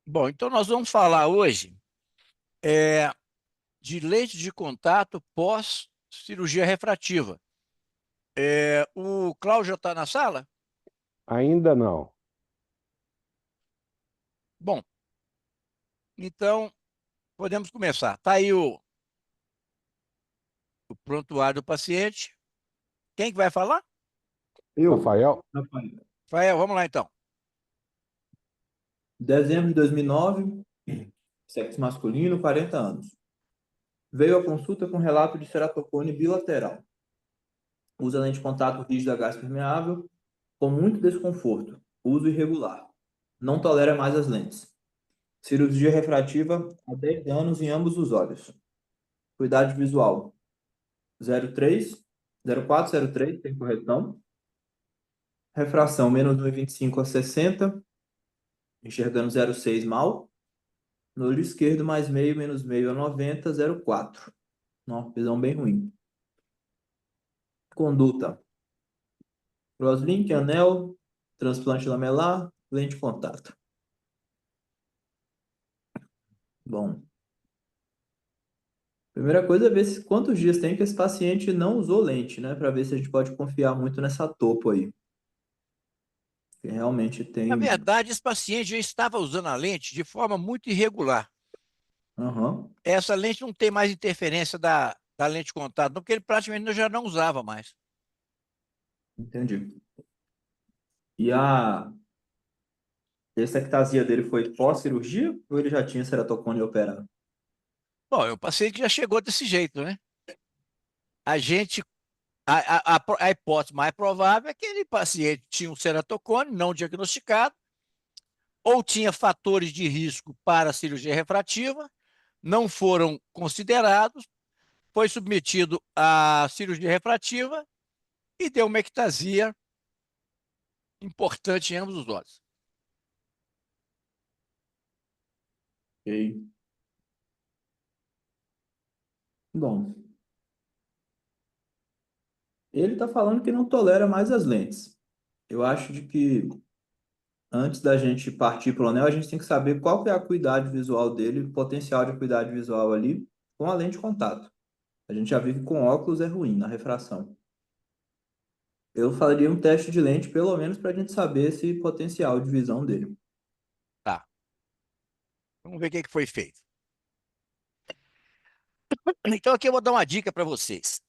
Bom, então nós vamos falar hoje é, de lente de contato pós-cirurgia refrativa. O Cláudio já está na sala? Ainda não. Bom, então podemos começar. Está aí o prontuário do paciente. Quem que vai falar? Eu, Rafael, Rafael, Rafael, vamos lá então. dezembro de 2009, sexo masculino, 40 anos. Veio à consulta com relato de ceratocone bilateral. Usa lente de contato rígida gás permeável, com muito desconforto. Uso irregular. Não tolera mais as lentes. Cirurgia refrativa há 10 anos em ambos os olhos. Cuidado visual 03, 0403, tem correção. Refração menos 1,25 a 60, enxergando 0,6 mal. No olho esquerdo, mais meio, menos meio a 90, 0,4. Uma visão bem ruim. Conduta: crosslink, anel, transplante lamelar, lente de contato. Bom, primeira coisa é ver quantos dias tem que esse paciente não usou lente, né? Para ver se a gente pode confiar muito nessa topo aí. Que realmente Na tem. verdade, esse paciente já estava usando a lente de forma muito irregular. Aham, Essa lente não tem mais interferência da lente de contato, não, porque ele praticamente já não usava mais. entendi. E a ectasia dele foi pós-cirurgia ou ele já tinha ceratocone operado? Bom, é um paciente que já chegou desse jeito, né? A gente a hipótese mais provável é que aquele paciente tinha um ceratocone não diagnosticado ou tinha fatores de risco para a cirurgia refrativa, não foram considerados, foi submetido à cirurgia refrativa e deu uma ectasia importante em ambos os olhos. Ok. Bom, ele está falando que não tolera mais as lentes. Eu acho de que antes da gente partir para o anel, a gente tem que saber qual que é a acuidade visual dele, o potencial de acuidade visual ali com a lente de contato. A gente já viu que com óculos é ruim na refração. Eu faria um teste de lente, pelo menos, para a gente saber esse potencial de visão dele. Tá, vamos ver o que foi feito. Então, aqui eu vou dar uma dica para vocês.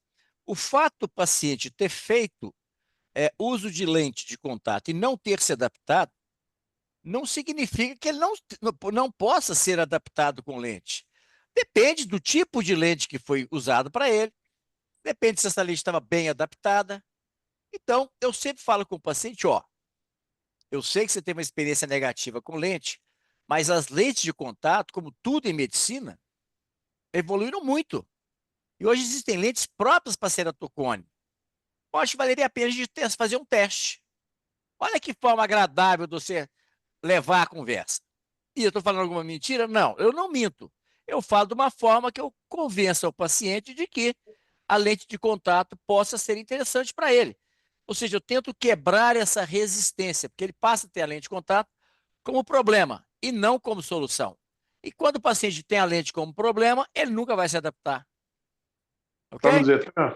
O fato do paciente ter feito uso de lente de contato e não ter se adaptado, não significa que ele não possa ser adaptado com lente. Depende do tipo de lente que foi usado para ele, depende se essa lente estava bem adaptada. Então, eu sempre falo com o paciente, ó, eu sei que você tem uma experiência negativa com lente, mas as lentes de contato, como tudo em medicina, evoluíram muito. E hoje existem lentes próprias para ceratocone. Eu acho que valeria a pena a gente fazer um teste. Olha que forma agradável de você levar a conversa. E eu estou falando alguma mentira? Não, eu não minto. Eu falo de uma forma que eu convença o paciente de que a lente de contato possa ser interessante para ele. Ou seja, eu tento quebrar essa resistência, porque ele passa a ter a lente de contato como problema e não como solução. E quando o paciente tem a lente como problema, ele nunca vai se adaptar. Ok? Vamos dizer, tá?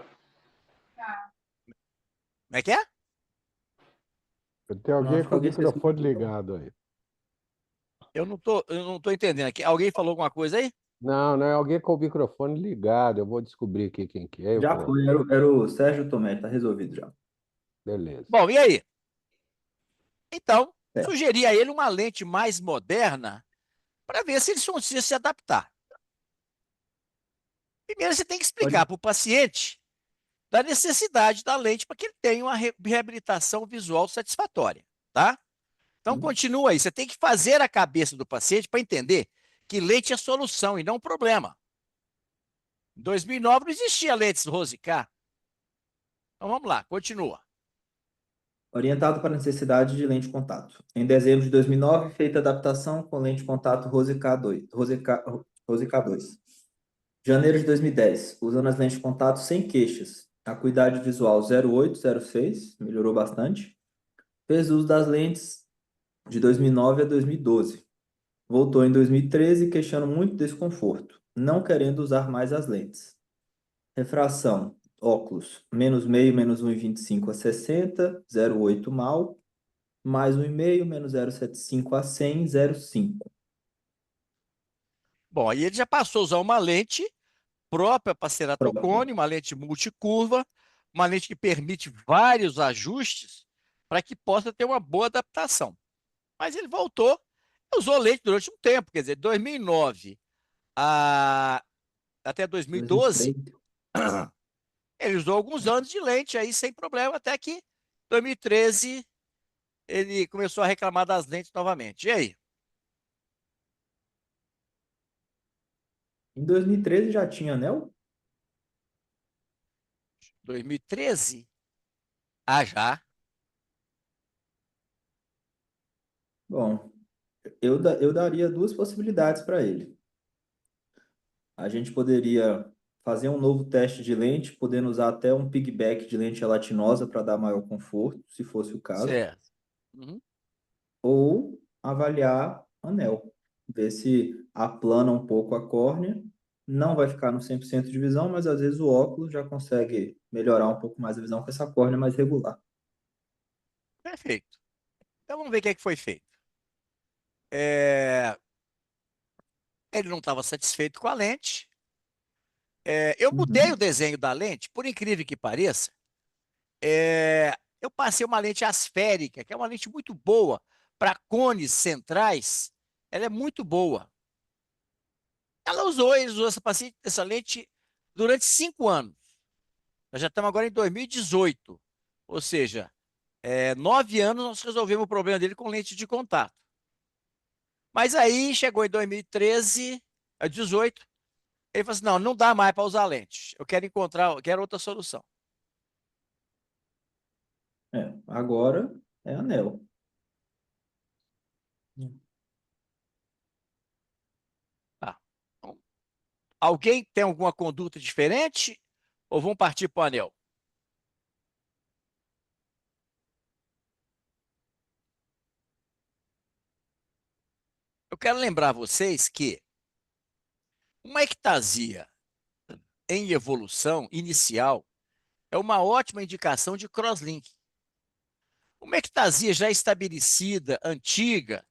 Como é que é? tem Não, alguém acho que com o alguém esqueceu do microfone microfone. ligado aí. Eu não tô entendendo aqui. Alguém falou alguma coisa aí? Não, não é alguém com o microfone ligado. Eu vou descobrir aqui quem que é. Eu Já vou. foi, era o Sérgio Tomé, tá resolvido já. Beleza. Bom, e aí? Então, É. sugeri a ele uma lente mais moderna para ver se ele conseguia se adaptar. Primeiro, você tem que explicar Pode. para o paciente da necessidade da lente para que ele tenha uma reabilitação visual satisfatória, tá? Então, continua aí. Você tem que fazer a cabeça do paciente para entender que lente é solução e não problema. Em 2009 não existia lentes Rosicá. Então, vamos lá, continua. Orientado para a necessidade de lente de contato. Em dezembro de 2009, feita adaptação com lente de contato Rose K2. Rose K2. Janeiro de 2010, usando as lentes de contato sem queixas. Acuidade visual 08, 06, melhorou bastante. Fez uso das lentes de 2009 a 2012. Voltou em 2013, queixando muito desconforto, não querendo usar mais as lentes. Refração, óculos, menos meio, menos 1,25 a 60, 0,8 mal, mais 1,5, menos 0,75 a 100, 0,5. Bom, aí ele já passou a usar uma lente própria para Próprio. ceratocone, uma lente multicurva, uma lente que permite vários ajustes para que possa ter uma boa adaptação. Mas ele voltou, usou lente durante um tempo, quer dizer, 2009 até 2012, 2003. ele usou alguns anos de lente aí sem problema, até que 2013 ele começou a reclamar das lentes novamente. E aí? Em 2013 já tinha anel? 2013? Ah, já. Bom, eu daria duas possibilidades para ele. A gente poderia fazer um novo teste de lente, podendo usar até um piggyback de lente gelatinosa para dar maior conforto, se fosse o caso, Certo. Uhum. ou avaliar anel, ver se aplana um pouco a córnea. Não vai ficar no 100% de visão, mas às vezes o óculos já consegue melhorar um pouco mais a visão com essa córnea mais regular. Perfeito. Então vamos ver o que é que foi feito. É, Ele não estava satisfeito com a lente. Eu mudei o Uhum. desenho da lente, por incrível que pareça. Eu passei uma lente asférica, que é uma lente muito boa para cones centrais. Ela é muito boa. Ele usou essa lente durante 5 anos. Nós já estamos agora em 2018. Ou seja, 9 anos nós resolvemos o problema dele com lente de contato. Mas aí chegou em 2013, 18, ele falou assim: não, não dá mais para usar lente. Eu quero outra solução. Agora é anel. Tá. Então, alguém tem alguma conduta diferente? Ou vamos partir para o anel? Eu quero lembrar vocês que uma ectasia em evolução inicial é uma ótima indicação de crosslink. Uma ectasia já estabelecida, antiga,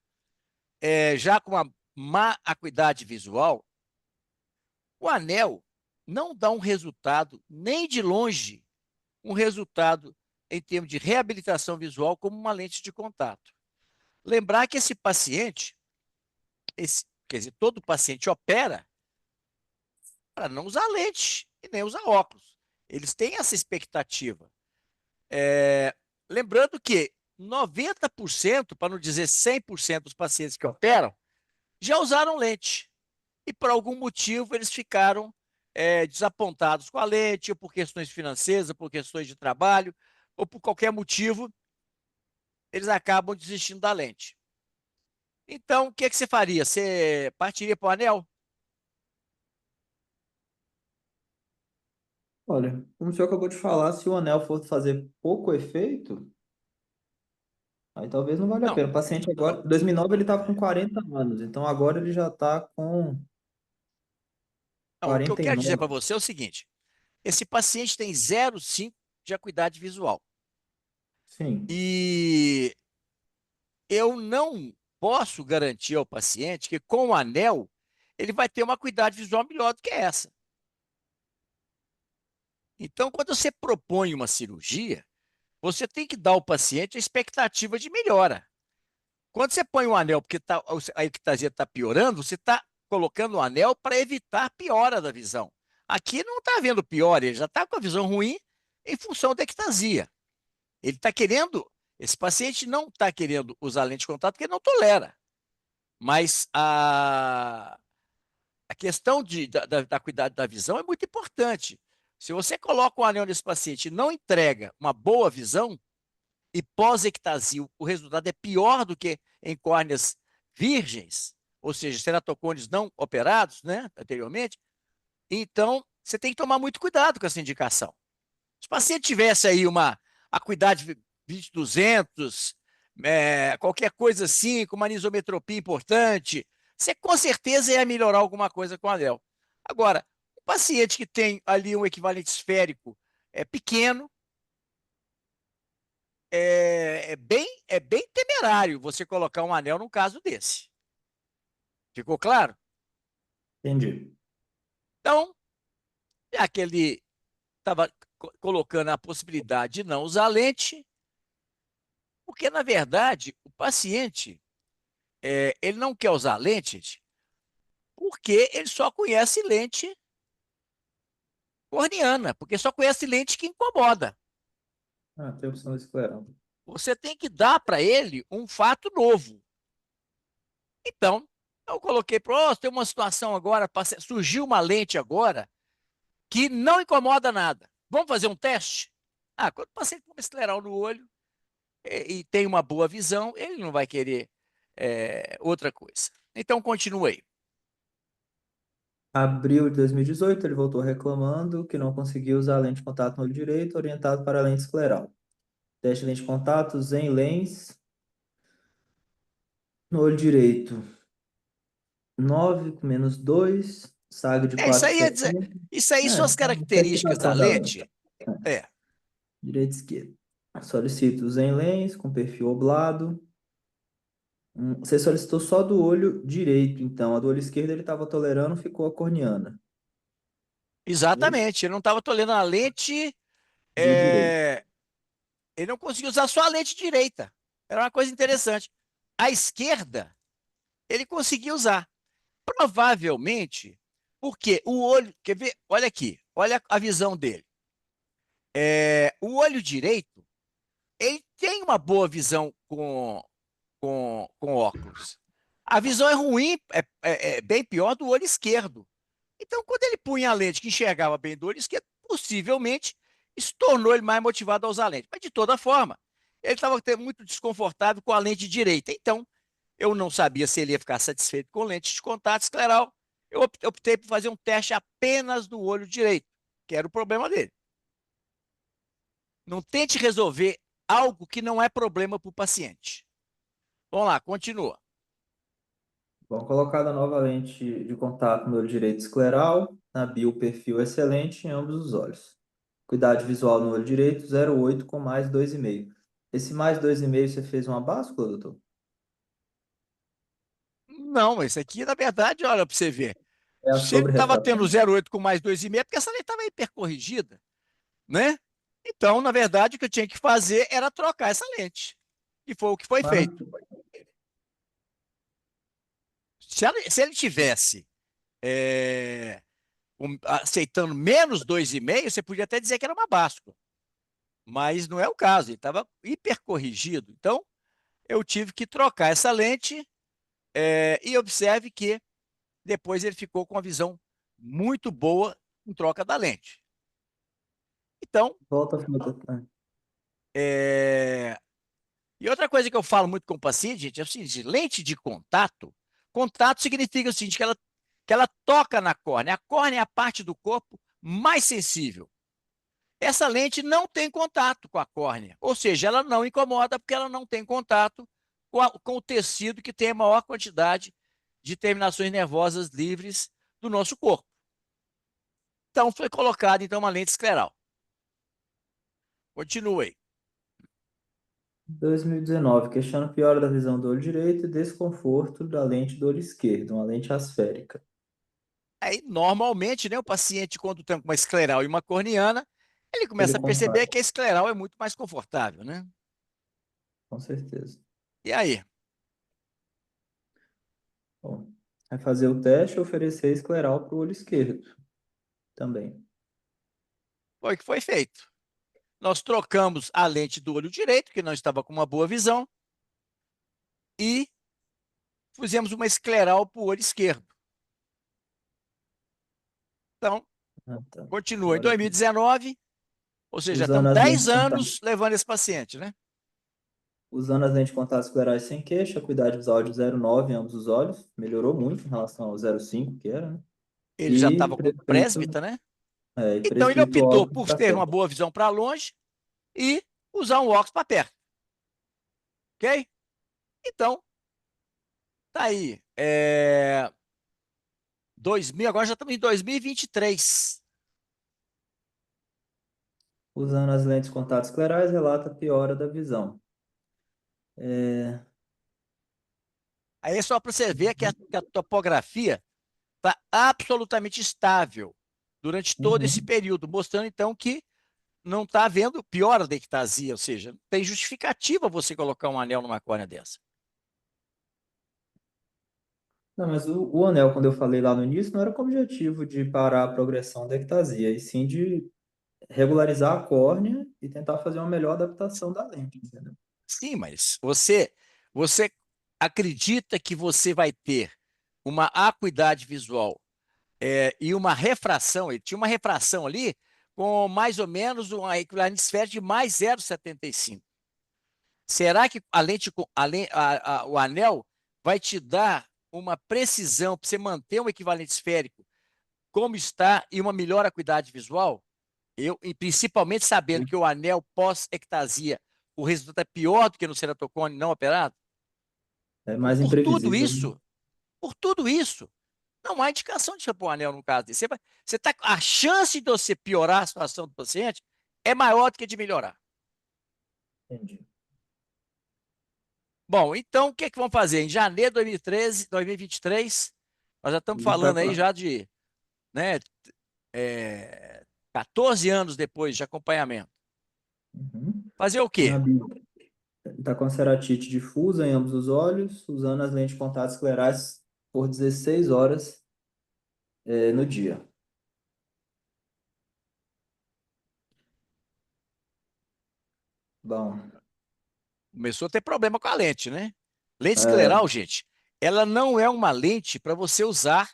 já com uma má acuidade visual, o anel não dá um resultado, nem de longe, um resultado em termos de reabilitação visual como uma lente de contato. Lembrar que esse paciente, quer dizer, todo paciente opera para não usar lente e nem usar óculos. Eles têm essa expectativa. Lembrando que 90%, para não dizer 100% dos pacientes que operam, já usaram lente. E por algum motivo eles ficaram desapontados com a lente, ou por questões financeiras, ou por questões de trabalho, ou por qualquer motivo, eles acabam desistindo da lente. Então, o que, é que você faria? Você partiria para o anel? Olha, como o senhor acabou de falar, se o anel for fazer pouco efeito, aí talvez não valha a Não, pena. O paciente não. agora, em 2009 ele estava com 40 anos, então agora ele já está com Não, o que eu quero dizer para 49. você é o seguinte: esse paciente tem 0,5 de acuidade visual. Sim. E eu não posso garantir ao paciente que com o anel ele vai ter uma acuidade visual melhor do que essa. Então, quando você propõe uma cirurgia, você tem que dar ao paciente a expectativa de melhora. Quando você põe um anel porque a ectasia está piorando, você está colocando um anel para evitar piora da visão. Aqui não está havendo piora, ele já está com a visão ruim em função da ectasia. Ele está querendo, esse paciente não está querendo usar lente de contato porque ele não tolera. Mas a questão da cuidado da visão é muito importante. Se você coloca um anel nesse paciente e não entrega uma boa visão, e pós-ectasia, o resultado é pior do que em córneas virgens, ou seja, ceratocones não operados, né, anteriormente, então você tem que tomar muito cuidado com essa indicação. Se o paciente tivesse aí uma acuidade 20/200, qualquer coisa assim, com uma anisometropia importante, você com certeza ia melhorar alguma coisa com o anel. Agora, o paciente que tem ali um equivalente esférico pequeno, é bem temerário você colocar um anel num caso desse. Ficou claro? Entendi. Então, já que ele estava colocando a possibilidade de não usar lente, porque, na verdade, o paciente ele não quer usar lente, gente, porque ele só conhece lente corneana, porque só conhece lente que incomoda. Ah, tem a opção de esclerão. Você tem que dar para ele um fato novo. Então, eu coloquei para tem uma situação agora, surgiu uma lente agora que não incomoda nada. Vamos fazer um teste? Quando o paciente com escleral no olho e tem uma boa visão, ele não vai querer outra coisa. Então, continue aí. Abril de 2018, ele voltou reclamando que não conseguia usar a lente de contato no olho direito, orientado para a lente escleral. Teste de lente de contato, Zen Lens, no olho direito, 9 com menos 2, SAG de Isso aí, 4,70. isso aí são as características da Especificação da lente. lente. É, Direita e esquerda. Solicito Zen Lens com perfil oblado. Você solicitou só do olho direito, então. A do olho esquerdo ele estava tolerando, ficou a corneana. Isso? exatamente. Ele não estava tolerando a lente, Do direito. ele não conseguiu usar só a lente direita. Era uma coisa interessante. A esquerda, ele conseguiu usar. Provavelmente, porque o olho. Quer ver? Olha aqui, olha a visão dele. O olho direito, ele tem uma boa visão com óculos. A visão é ruim, é bem pior do olho esquerdo. Então, quando ele punha a lente que enxergava bem do olho esquerdo, possivelmente isso tornou ele mais motivado a usar a lente. Mas, de toda forma, ele estava muito desconfortável com a lente direita. Então, eu não sabia se ele ia ficar satisfeito com lente de contato escleral. Eu optei por fazer um teste apenas do olho direito, que era o problema dele. Não tente resolver algo que não é problema para o paciente. Vamos lá, continua. Bom, colocada a nova lente de contato no olho direito escleral, na bio perfil excelente em ambos os olhos. Cuidado visual no olho direito, 0,8 com mais 2,5. Esse mais 2,5 você fez uma báscula, doutor? Não, esse aqui, na verdade, olha para você ver. É a Se ele estava tendo sobre-refração? 0,8 com mais 2,5, é porque essa lei estava hipercorrigida, né? Então, na verdade, o que eu tinha que fazer era trocar essa lente. E foi o que foi Lá no... feito. Se ele tivesse aceitando menos 2,5, você podia até dizer que era uma báscula. Mas não é o caso, ele estava hipercorrigido. Então, eu tive que trocar essa lente e observe que depois ele ficou com uma visão muito boa em troca da lente. Então, Volta a foto. e outra coisa que eu falo muito com o paciente, gente, é o seguinte: lente de contato, contato significa o seguinte, que ela toca na córnea. A córnea é a parte do corpo mais sensível. Essa lente não tem contato com a córnea, ou seja, ela não incomoda porque ela não tem contato com o tecido que tem a maior quantidade de terminações nervosas livres do nosso corpo. Então, foi colocada então uma lente escleral. Continue. 2019, questiona piora da visão do olho direito e desconforto da lente do olho esquerdo, uma lente asférica. Aí, normalmente, né, o paciente, quando tem uma escleral e uma corneana, ele Ele começa a perceber compara, que a escleral é muito mais confortável, né? com certeza. E aí? Bom, vai fazer o teste e oferecer escleral para o olho esquerdo também. Foi o que foi feito. Nós trocamos a lente do olho direito, que não estava com uma boa visão, e fizemos uma escleral para o olho esquerdo. Então, Ah, tá. continua. Em Agora aqui. 2019, ou seja, já Usando estamos as lentes 10 de contato. anos levando esse paciente, né? Usando as lentes de contato esclerais sem queixa, cuidado visual de 0,9 em ambos os olhos. Melhorou muito em relação ao 0,5 que era, né? Ele já E estava com prescrito, presbita, né? e Então, ele prescrito optou óculos por para ter uma perto. boa visão para longe e usar um óculos para perto, ok? Então, tá aí. Agora já estamos em 2023. Usando as lentes de contato esclerais, relata piora da visão. Aí é só para você ver que a topografia está absolutamente estável durante todo esse Uhum. período, mostrando então que não está havendo piora da ectasia, ou seja, não tem justificativa você colocar um anel numa córnea dessa. Não, mas o anel, quando eu falei lá no início, não era com o objetivo de parar a progressão da ectasia, e sim de regularizar a córnea e tentar fazer uma melhor adaptação da lente, entendeu? Sim, mas você acredita que você vai ter uma acuidade visual e uma refração? Ele tinha uma refração ali com mais ou menos uma equivalente esférica de mais 0,75. Será que a lente, o anel vai te dar uma precisão para você manter um equivalente esférico como está e uma melhor acuidade visual? E principalmente sabendo que o anel pós-ectasia, o resultado é pior do que no ceratocone não operado? É Então, mais imprevisível, né? por tudo isso, não há indicação de pôr o anel no caso desse. A chance de você piorar a situação do paciente é maior do que de melhorar. Entendi. Bom, então o que é que vamos fazer? Em janeiro de 2013, 2023, nós já estamos A gente vai falando aí para. já de, né, 14 anos depois de acompanhamento. Uhum. Fazer o Na quê? bio, está com a ceratite difusa em ambos os olhos, usando as lentes de contato esclerais por 16 horas no dia. Bom, Começou a ter problema com a lente, né? Lente é, escleral, gente, ela não é uma lente para você usar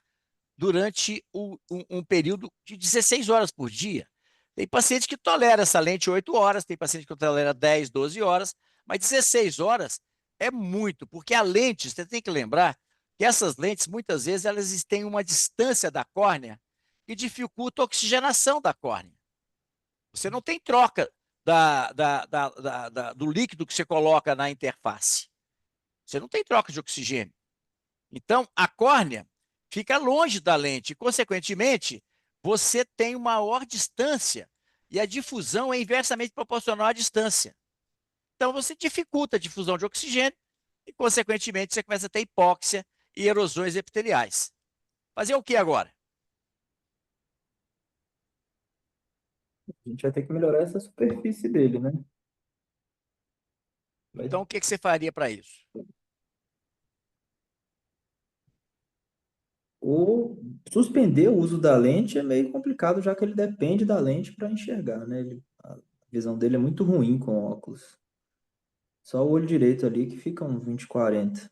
durante um período de 16 horas por dia. Tem paciente que tolera essa lente 8 horas, tem paciente que tolera 10, 12 horas, mas 16 horas é muito, porque a lente, você tem que lembrar que essas lentes, muitas vezes, elas têm uma distância da córnea que dificulta a oxigenação da córnea. Você não tem troca do líquido que você coloca na interface. Você não tem troca de oxigênio. Então, a córnea fica longe da lente, e, consequentemente, você tem uma maior distância e a difusão é inversamente proporcional à distância. Então, você dificulta a difusão de oxigênio e, consequentemente, você começa a ter hipóxia e erosões epiteliais. Fazer o que agora? a gente vai ter que melhorar essa superfície dele, né? Então, o que você faria para isso? Ou suspender o uso da lente é meio complicado, já que ele depende da lente para enxergar, né? A visão dele é muito ruim com óculos. Só o olho direito ali que fica uns 20, 40.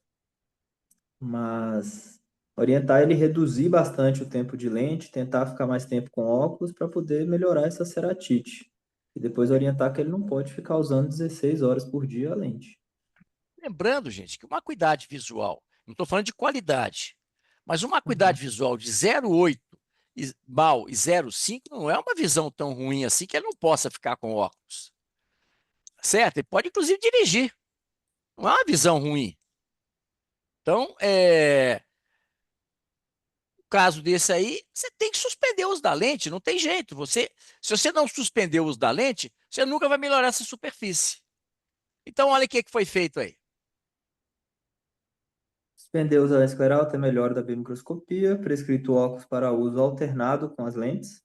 Mas orientar ele a reduzir bastante o tempo de lente, tentar ficar mais tempo com óculos para poder melhorar essa ceratite. E depois orientar que ele não pode ficar usando 16 horas por dia a lente. Lembrando, gente, que uma acuidade visual, não estou falando de qualidade, mas uma Uhum. acuidade visual de 0,8 mal e 0,5 não é uma visão tão ruim assim que ele não possa ficar com óculos. Certo? Ele pode, inclusive, dirigir. Não é uma visão ruim. Então, no caso desse aí, você tem que suspender o uso da lente, não tem jeito. Se você não suspender o uso da lente, você nunca vai melhorar essa superfície. Então, olha o que foi feito aí. Suspender o uso da lente escleral até melhora da biomicroscopia, prescrito óculos para uso alternado com as lentes,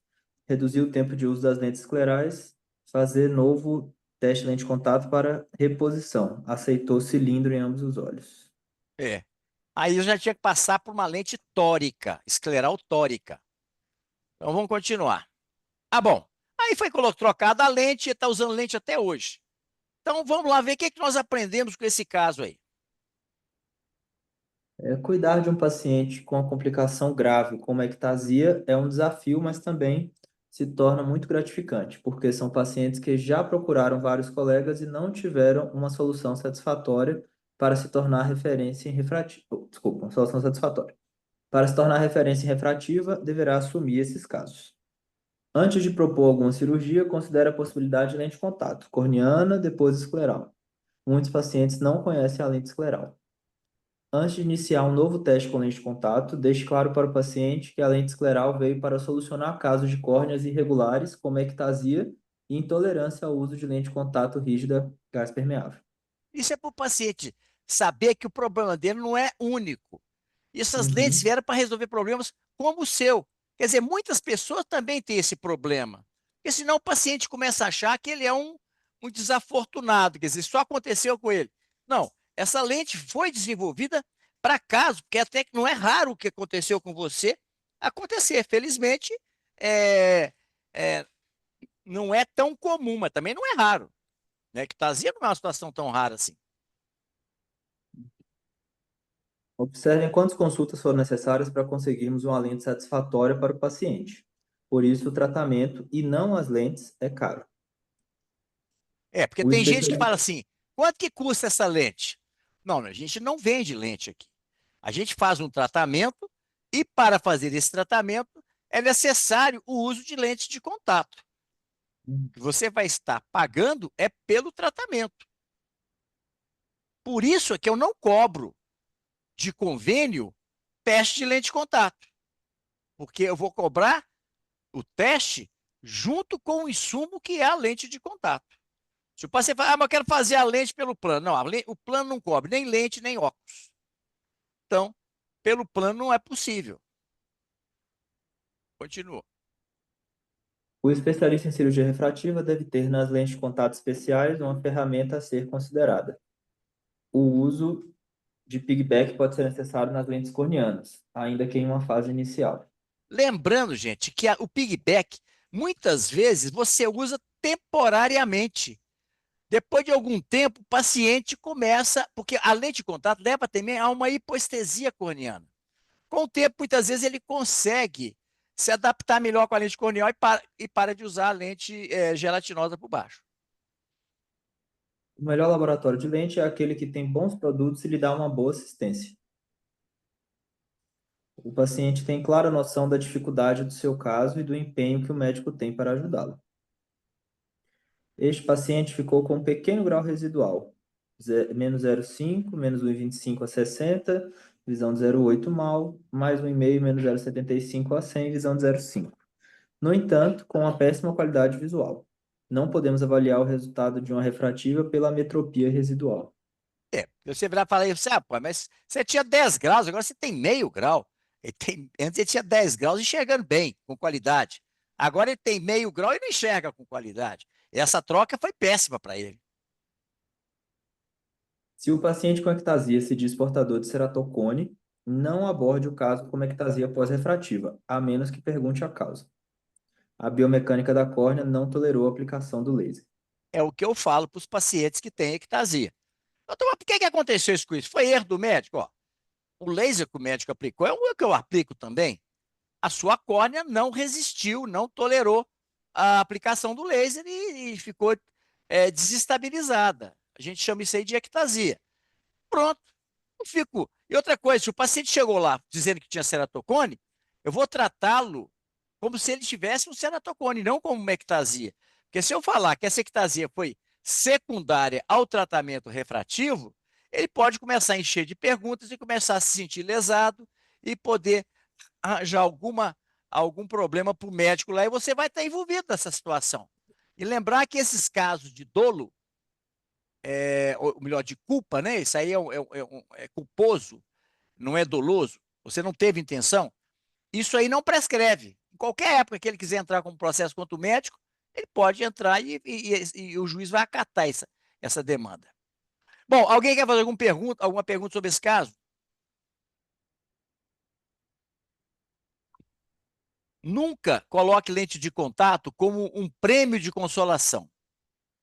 reduzir o tempo de uso das lentes esclerais, fazer novo teste de lente de contato para reposição. Aceitou cilindro em ambos os olhos. É. Aí eu já tinha que passar por uma lente tórica, escleral tórica. Então vamos continuar. Ah, bom. Aí foi trocada a lente e está usando lente até hoje. Então vamos lá ver o que, é que nós aprendemos com esse caso aí. Cuidar de um paciente com uma complicação grave, como a ectasia, é um desafio, mas também se torna muito gratificante, porque são pacientes que já procuraram vários colegas e não tiveram uma solução satisfatória para se tornar referência em refrativa. Desculpa, uma solução satisfatória. Para se tornar referência em refrativa, deverá assumir esses casos. Antes de propor alguma cirurgia, considere a possibilidade de lente de contato, corneana, depois escleral. Muitos pacientes não conhecem a lente escleral. Antes de iniciar um novo teste com lente de contato, deixe claro para o paciente que a lente escleral veio para solucionar casos de córneas irregulares, como ectasia e intolerância ao uso de lente de contato rígida gás permeável. Isso é para o paciente saber que o problema dele não é único. E essas lentes vieram para resolver problemas como o seu. Quer dizer, muitas pessoas também têm esse problema. Porque senão o paciente começa a achar que ele é um desafortunado, quer dizer, só aconteceu com ele. Não, essa lente foi desenvolvida para caso, porque até que não é raro o que aconteceu com você acontecer. Felizmente, é, é, não é tão comum, mas também não é raro. Né? Ectasia não é uma situação tão rara assim. Observem quantas consultas foram necessárias para conseguirmos uma lente satisfatória para o paciente. Por isso, o tratamento, e não as lentes, é caro. É, porque O tem gente que fala especialista... assim: quanto que custa essa lente? Não, a gente não vende lente aqui. A gente faz um tratamento e, para fazer esse tratamento, é necessário o uso de lentes de contato. O que você vai estar pagando é pelo tratamento. Por isso é que eu não cobro de convênio teste de lente de contato, porque eu vou cobrar o teste junto com o insumo que é a lente de contato. Se o paciente fala, mas eu quero fazer a lente pelo plano. Não, o plano não cobre nem lente, nem óculos. Então, pelo plano não é possível. Continua. O especialista em cirurgia refrativa deve ter nas lentes de contato especiais uma ferramenta a ser considerada. O uso de piggyback pode ser necessário nas lentes corneanas, ainda que em uma fase inicial. Lembrando, gente, que o piggyback, muitas vezes, você usa temporariamente. Depois de algum tempo, o paciente começa, porque a lente de contato leva também a uma hipoestesia corneana. Com o tempo, muitas vezes, ele consegue se adaptar melhor com a lente corneal e para de usar a lente gelatinosa por baixo. O melhor laboratório de lente é aquele que tem bons produtos e lhe dá uma boa assistência. O paciente tem clara noção da dificuldade do seu caso e do empenho que o médico tem para ajudá-lo. Este paciente ficou com um pequeno grau residual, menos 0,5, menos 1,25 a 60, visão de 0,8 mal, mais 1,5, menos 0,75 a 100, visão de 0,5. No entanto, com uma péssima qualidade visual. Não podemos avaliar o resultado de uma refrativa pela metropia residual. Você virar e falar assim, pô, mas você tinha 10 graus, agora você tem meio grau. Antes ele tinha 10 graus enxergando bem, com qualidade. Agora ele tem meio grau e não enxerga com qualidade. Essa troca foi péssima para ele. Se o paciente com ectasia se diz portador de ceratocone, não aborde o caso com ectasia pós-refrativa, a menos que pergunte a causa. A biomecânica da córnea não tolerou a aplicação do laser. É o que eu falo para os pacientes que têm ectasia. Então, por que aconteceu isso com isso? Foi erro do médico? Ó, o laser que o médico aplicou é o que eu aplico também. A sua córnea não resistiu, não tolerou a aplicação do laser e ficou desestabilizada. A gente chama isso aí de ectasia. Pronto, eu fico. E outra coisa, se o paciente chegou lá dizendo que tinha ceratocone, eu vou tratá-lo como se ele tivesse um ceratocone, não como uma ectasia. Porque se eu falar que essa ectasia foi secundária ao tratamento refrativo, ele pode começar a encher de perguntas e começar a se sentir lesado e poder arranjar algum problema para o médico lá e você vai estar envolvido nessa situação. E lembrar que esses casos de dolo, ou melhor, de culpa, né? Isso aí é culposo, não é doloso, você não teve intenção, isso aí não prescreve. Em qualquer época que ele quiser entrar com um processo contra o médico, ele pode entrar e o juiz vai acatar essa demanda. Bom, alguém quer fazer alguma pergunta sobre esse caso? Nunca coloque lente de contato como um prêmio de consolação.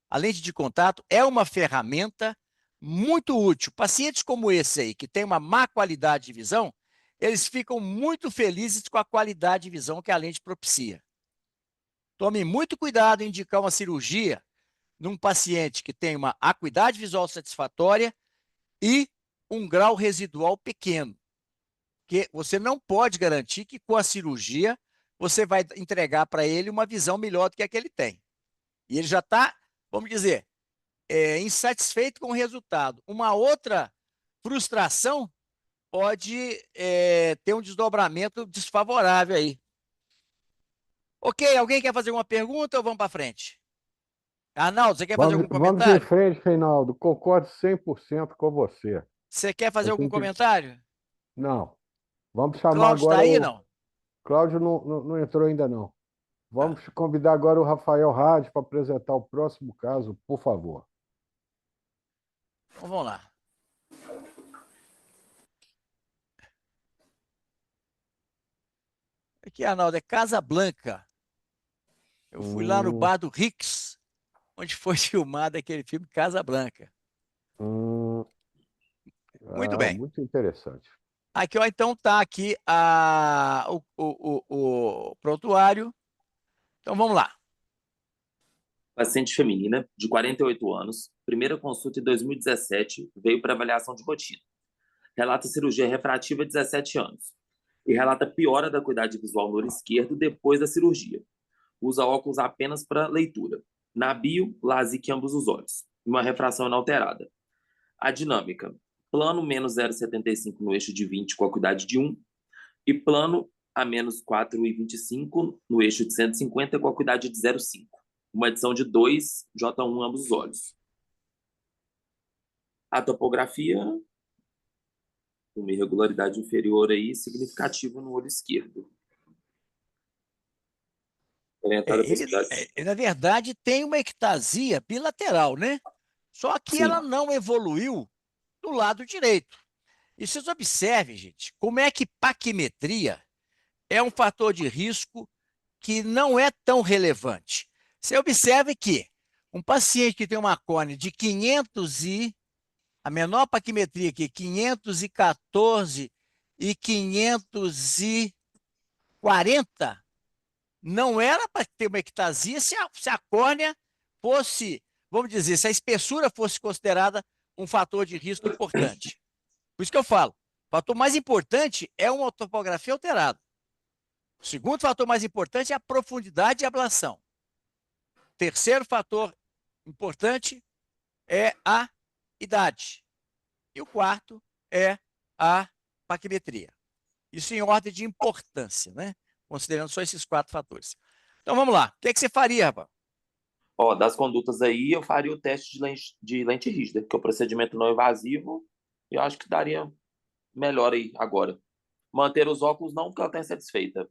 A lente de contato é uma ferramenta muito útil. Pacientes como esse aí, que tem uma má qualidade de visão, eles ficam muito felizes com a qualidade de visão que a lente propicia. Tome muito cuidado em indicar uma cirurgia num paciente que tem uma acuidade visual satisfatória e um grau residual pequeno. Porque você não pode garantir que com a cirurgia você vai entregar para ele uma visão melhor do que a que ele tem. E ele já está, vamos dizer, insatisfeito com o resultado. Uma outra frustração pode ter um desdobramento desfavorável aí. Ok, alguém quer fazer alguma pergunta ou vamos para frente? Arnaldo, você quer fazer algum Vamos em comentário? frente, Reinaldo. Concordo 100% com você. Você quer fazer A algum gente... comentário? Não. Vamos O chamar Cláudio está agora aí, o. não? Cláudio não entrou ainda, não. Tá. Vamos convidar agora o Rafael Hadi para apresentar o próximo caso, por favor. Então vamos lá. Aqui, Arnaldo, é Casa Blanca. Eu fui lá no Hum, bar do Rix, onde foi filmado aquele filme Casa Blanca. hum, Muito bem. muito interessante. Aqui, ó, então tá aqui o prontuário. Então vamos lá. Paciente feminina, de 48 anos, primeira consulta em 2017, veio para avaliação de rotina. Relata cirurgia refrativa há 17 anos. E relata piora da acuidade visual no olho esquerdo depois da cirurgia. Usa óculos apenas para leitura. Na bio, LASIK em ambos os olhos. Uma refração inalterada. A dinâmica: plano menos 0,75 no eixo de 20 com acuidade de 1 e plano a menos 4,25 no eixo de 150 com acuidade de 0,5. Uma adição de 2 J1 ambos os olhos. A topografia, uma irregularidade inferior aí, significativa no olho esquerdo. Orientada a possibilidade. Na verdade, tem uma ectasia bilateral, né? Só que Sim. ela não evoluiu do lado direito. E vocês observem, gente, como é que paquimetria é um fator de risco que não é tão relevante. Você observe que um paciente que tem uma córnea de 500 e a menor paquimetria aqui, 514 e 540, não era para ter uma ectasia se a córnea fosse, vamos dizer, se a espessura fosse considerada um fator de risco importante. Por isso que eu falo, o fator mais importante é uma topografia alterada. O segundo fator mais importante é a profundidade de ablação. O terceiro fator importante é a idade. E o quarto é a paquimetria. Isso em ordem de importância, né? Considerando só esses 4 fatores. Então vamos lá. O que é que você faria, rapaz? Ó, das condutas aí, eu faria o teste de lente rígida, que é o procedimento não invasivo, e eu acho que daria melhor aí agora. Manter os óculos não, porque ela está insatisfeita.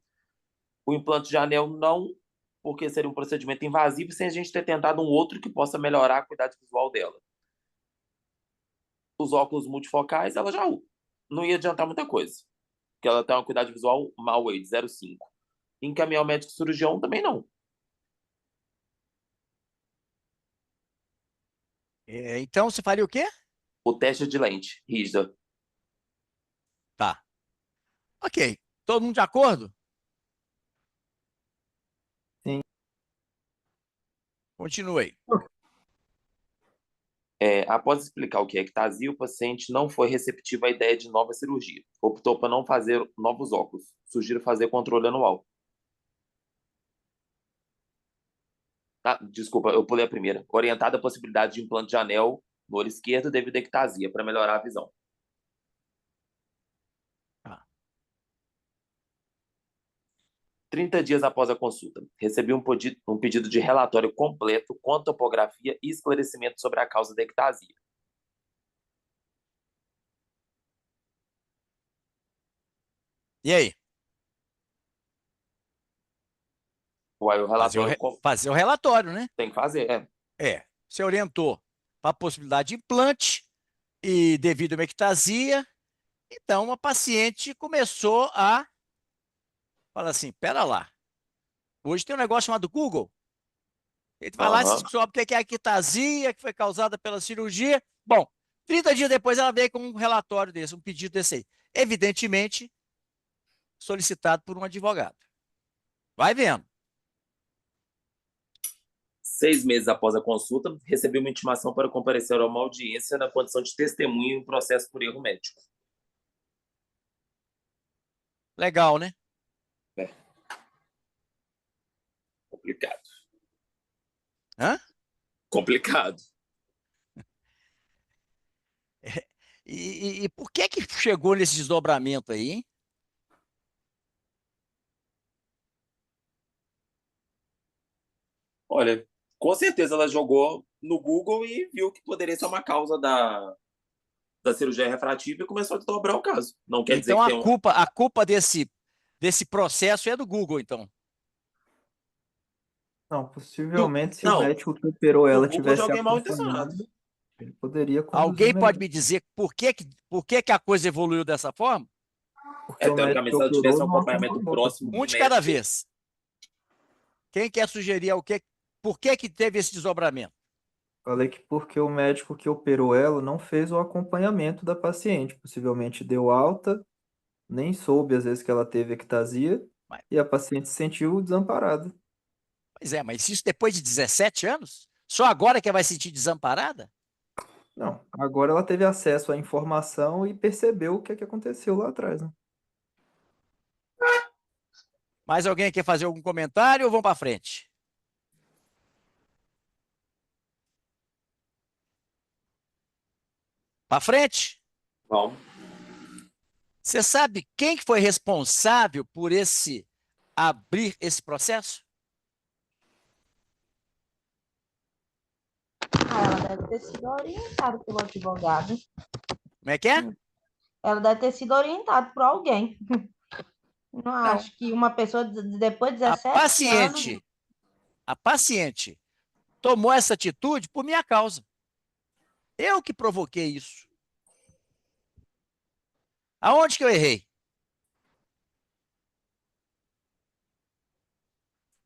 O implante de anel não, porque seria um procedimento invasivo sem a gente ter tentado um outro que possa melhorar a qualidade visual dela. Os óculos multifocais, ela já não ia adiantar muita coisa, porque ela tem uma qualidade visual mal aí, de 0,5. Encaminhar o médico cirurgião também não. Então você faria o quê? O teste de lente rígida. Tá. Ok. Todo mundo de acordo? Sim. Continue. Após explicar o que é ectasia, o paciente não foi receptivo à ideia de nova cirurgia. Optou por não fazer novos óculos. Sugiro fazer controle anual. Ah, desculpa, eu pulei a primeira. Orientada a possibilidade de implante de anel no olho esquerdo devido à ectasia, para melhorar a visão. Tá. 30 dias após a consulta, recebi um pedido de relatório completo com topografia e esclarecimento sobre a causa da ectasia. E aí? Uai, o relatório Fazer o relatório, né? tem que fazer, Você orientou para a possibilidade de implante e devido a uma ectasia, então a paciente começou a falar assim, pera lá, hoje tem um negócio chamado Google, a gente vai lá e Aham. descobre o que é a ectasia que foi causada pela cirurgia. Bom, 30 dias depois ela veio com um relatório desse, um pedido desse aí. Evidentemente, solicitado por um advogado. Vai vendo. 6 meses após a consulta, recebi uma intimação para comparecer a uma audiência na condição de testemunha em um processo por erro médico. Legal, né? Complicado. Hã? Complicado. E por que chegou nesse desdobramento aí, hein? Olha, com certeza ela jogou no Google e viu que poderia ser uma causa da cirurgia refrativa e começou a desdobrar o caso. Não quer dizer Então que tem um. a culpa desse processo é do Google, então. Não, Do, possivelmente, se o Não, médico que operou o ela Google de tivesse alguém mal intencionado. acompanhado, ele poderia conduzir alguém pode melhor. me dizer por que a coisa evoluiu dessa forma? Porque o médico que Teoricamente, se ela tivesse operou um não acompanhamento acompanhou a próximo Um do paciente. de cada médico, vez. Quem quer sugerir por que teve esse desdobramento? Falei que porque o médico que operou ela não fez o acompanhamento da paciente. Possivelmente deu alta, nem soube às vezes que ela teve ectasia, Mas- e a paciente se sentiu desamparada. Pois é, mas isso depois de 17 anos? Só agora que ela vai se sentir desamparada? Não, agora ela teve acesso à informação e percebeu o que é que aconteceu lá atrás, né? Mais alguém quer fazer algum comentário ou vamos para frente? Para frente? vamos. Você sabe quem que foi responsável por abrir esse processo? Ela deve ter sido orientada pelo advogado. Como é que é? Ela deve ter sido orientada por alguém. Não Não. acho que uma pessoa depois de A 17 anos. paciente tomou essa atitude por minha causa. Eu que provoquei isso. Aonde que eu errei?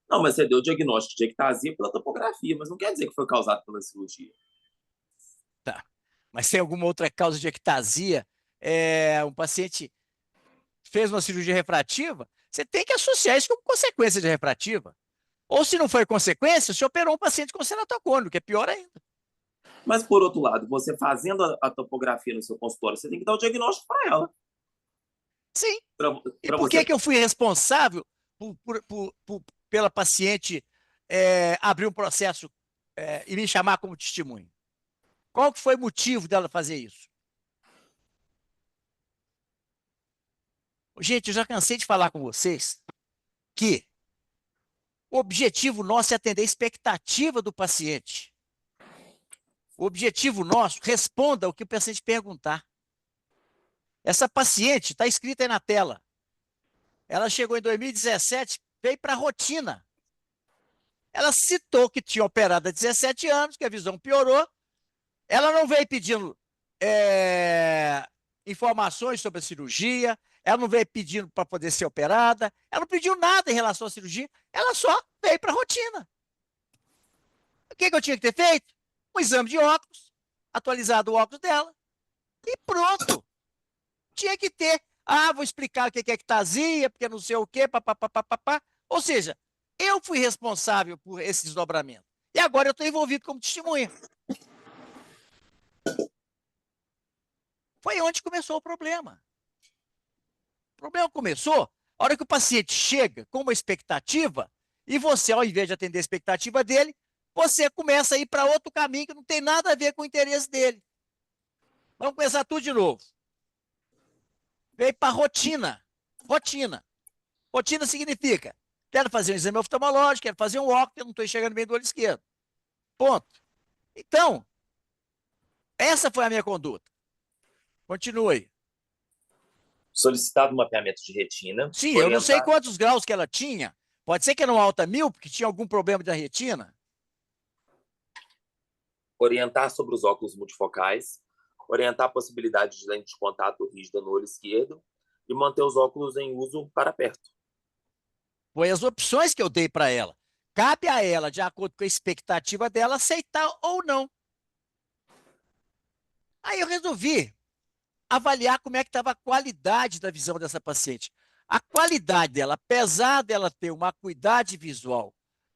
Não, mas você deu o diagnóstico de ectasia pela topografia, mas não quer dizer que foi causado pela cirurgia. Tá. Mas tem alguma outra causa de ectasia? Um paciente fez uma cirurgia refrativa, você tem que associar isso com consequência de refrativa. Ou se não foi consequência, você operou um paciente com ceratocônico, que é pior ainda. Mas, por outro lado, você fazendo a topografia no seu consultório, você tem que dar o diagnóstico para ela. Sim. E Para por você. que eu fui responsável pela paciente abrir um processo e me chamar como testemunho? Qual que foi o motivo dela fazer isso? Gente, eu já cansei de falar com vocês que o objetivo nosso é atender a expectativa do paciente. O objetivo nosso, responda o que o paciente perguntar. Essa paciente está escrita aí na tela. Ela chegou em 2017, veio para a rotina. Ela citou que tinha operado há 17 anos, que a visão piorou. Ela não veio pedindo informações sobre a cirurgia, ela não veio pedindo para poder ser operada, ela não pediu nada em relação à cirurgia, ela só veio para a rotina. O que eu tinha que ter feito? Um exame de óculos, atualizado o óculos dela, e pronto. Tinha que ter. Vou explicar o que é ectasia, porque não sei o quê, papapá. Ou seja, eu fui responsável por esse desdobramento. E agora eu estou envolvido como testemunha. Foi onde começou o problema. O problema começou a hora que o paciente chega com uma expectativa e você, ao invés de atender a expectativa dele, você começa a ir para outro caminho que não tem nada a ver com o interesse dele. Vamos começar tudo de novo. Veio para rotina. Rotina. Rotina significa, quero fazer um exame oftalmológico, quero fazer um óculos, eu não estou enxergando bem do olho esquerdo. Ponto. Então, essa foi a minha conduta. Continue. Solicitado um mapeamento de retina. Sim, eu não sei quantos graus que ela tinha. Pode ser que era um alta mil, porque tinha algum problema da retina. Orientar sobre os óculos multifocais. Orientar a possibilidade de lente de contato rígida no olho esquerdo e manter os óculos em uso para perto. Foi as opções que eu dei para ela. Cabe a ela, de acordo com a expectativa dela, aceitar ou não. Aí eu resolvi avaliar como é que estava a qualidade da visão dessa paciente. A qualidade dela, apesar dela ter uma acuidade visual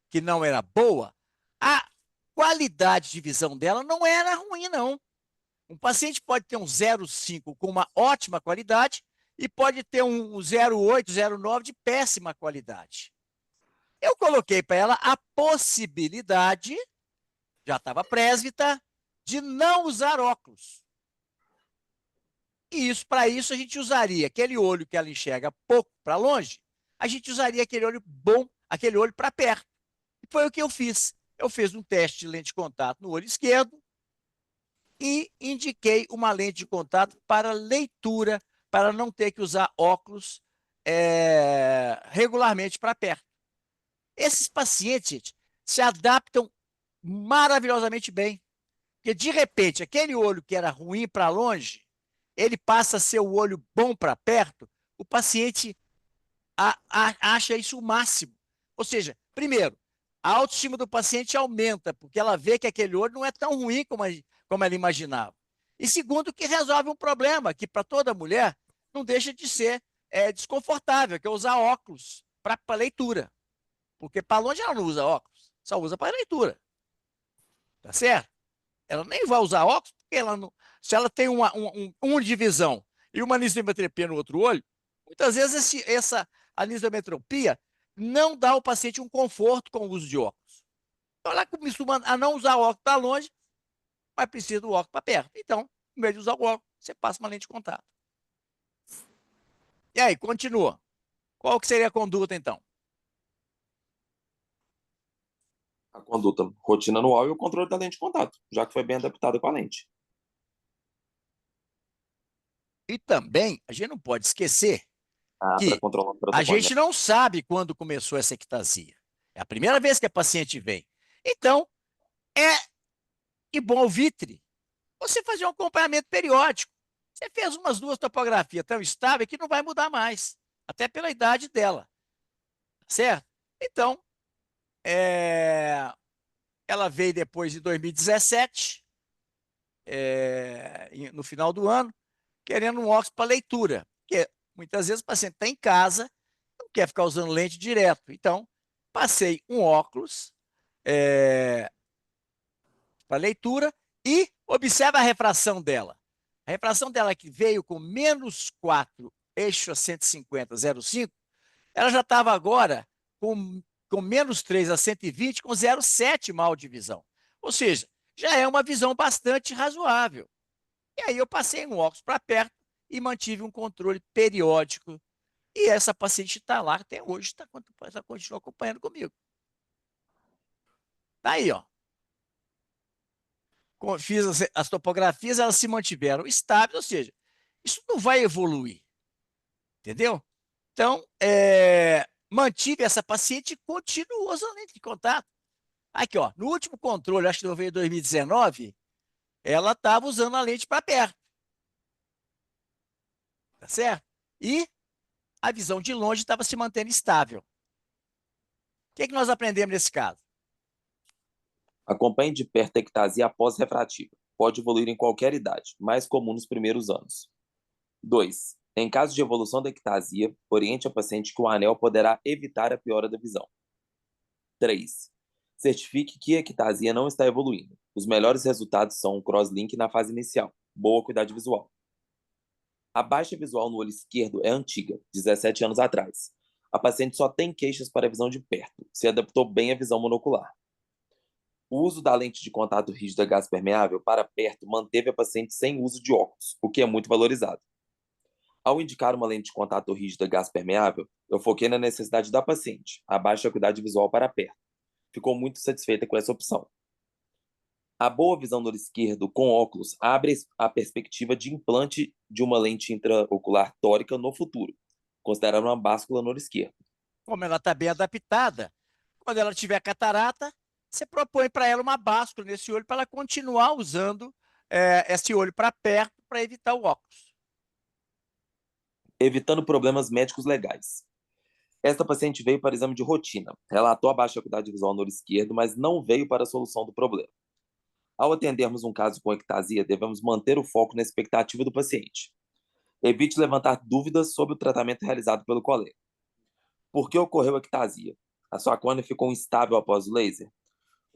que não era boa, a qualidade de visão dela não era ruim, não. Um paciente pode ter um 0,5 com uma ótima qualidade e pode ter um 0,8, 0,9 de péssima qualidade. Eu coloquei para ela a possibilidade, já estava presbita, de não usar óculos. E para isso a gente usaria aquele olho que ela enxerga pouco para longe, a gente usaria aquele olho bom, aquele olho para perto. E foi o que eu fiz. Eu fiz um teste de lente de contato no olho esquerdo e indiquei uma lente de contato para leitura, para não ter que usar óculos regularmente para perto. Esses pacientes se adaptam maravilhosamente bem, porque de repente aquele olho que era ruim para longe, ele passa a ser o olho bom para perto, o paciente acha isso o máximo. Ou seja, primeiro, a autoestima do paciente aumenta, porque ela vê que aquele olho não é tão ruim como ela imaginava. E segundo, que resolve um problema que para toda mulher não deixa de ser desconfortável, que é usar óculos para leitura. Porque para longe ela não usa óculos, só usa para leitura. Tá certo? Ela nem vai usar óculos, porque ela não, se ela tem uma divisão e uma anisometropia no outro olho, muitas vezes essa anisometropia não dá ao paciente um conforto com o uso de óculos. Então ela costuma a não usar óculos para longe, mas precisa do óculos para perto. Então, em vez de usar o óculos, você passa uma lente de contato. E aí, continua. Qual que seria a conduta, então? A conduta rotina anual e o controle da lente de contato, já que foi bem adaptada com a lente. E também, a gente não pode esquecer Para que controlar o a protocolo, né? gente não sabe quando começou essa ectasia. É a primeira vez que a paciente vem. Então, é igual vitre. Você fazer um acompanhamento periódico. Você fez umas 2 topografias tão estáveis que não vai mudar mais, até pela idade dela, certo? Então, ela veio depois de 2017, no final do ano, querendo um óculos para leitura, porque muitas vezes o paciente está em casa, não quer ficar usando lente direto. Então, passei um óculos para leitura e observa a refração dela. A refração dela que veio com -4, eixo a 150, 0,5, ela já estava agora com -3 a 120, com 0,7 mal de visão. Ou seja, já é uma visão bastante razoável. E aí eu passei um óculos para perto e mantive um controle periódico. E essa paciente está lá até hoje, continua acompanhando comigo. Tá aí, ó. Fiz as topografias, elas se mantiveram estáveis, ou seja, isso não vai evoluir, entendeu? Então, mantive essa paciente e continuou usando lente de contato. Aqui, ó, no último controle, acho que veio em 2019, ela estava usando a lente para perto, tá certo? E a visão de longe estava se mantendo estável. O que nós aprendemos nesse caso? Acompanhe de perto a ectasia após refrativa. Pode evoluir em qualquer idade, mais comum nos primeiros anos. 2. Em caso de evolução da ectasia, oriente a paciente que o anel poderá evitar a piora da visão. 3. Certifique que a ectasia não está evoluindo. Os melhores resultados são um crosslink na fase inicial. Boa acuidade visual. A baixa visual no olho esquerdo é antiga, 17 anos atrás. A paciente só tem queixas para a visão de perto. Se adaptou bem à visão monocular. O uso da lente de contato rígida gás permeável para perto manteve a paciente sem uso de óculos, o que é muito valorizado. Ao indicar uma lente de contato rígida gás permeável, eu foquei na necessidade da paciente, a baixa acuidade visual para perto. Ficou muito satisfeita com essa opção. A boa visão no olho esquerdo com óculos abre a perspectiva de implante de uma lente intraocular tórica no futuro, considerando uma báscula no olho esquerdo. Como ela está bem adaptada, quando ela tiver catarata, você propõe para ela uma báscula nesse olho para ela continuar usando esse olho para perto para evitar o óculos. Evitando problemas médicos legais. Esta paciente veio para exame de rotina, relatou a baixa acuidade visual no olho esquerdo, mas não veio para a solução do problema. Ao atendermos um caso com ectasia, devemos manter o foco na expectativa do paciente. Evite levantar dúvidas sobre o tratamento realizado pelo colega. Por que ocorreu a ectasia? A sua córnea ficou instável após o laser?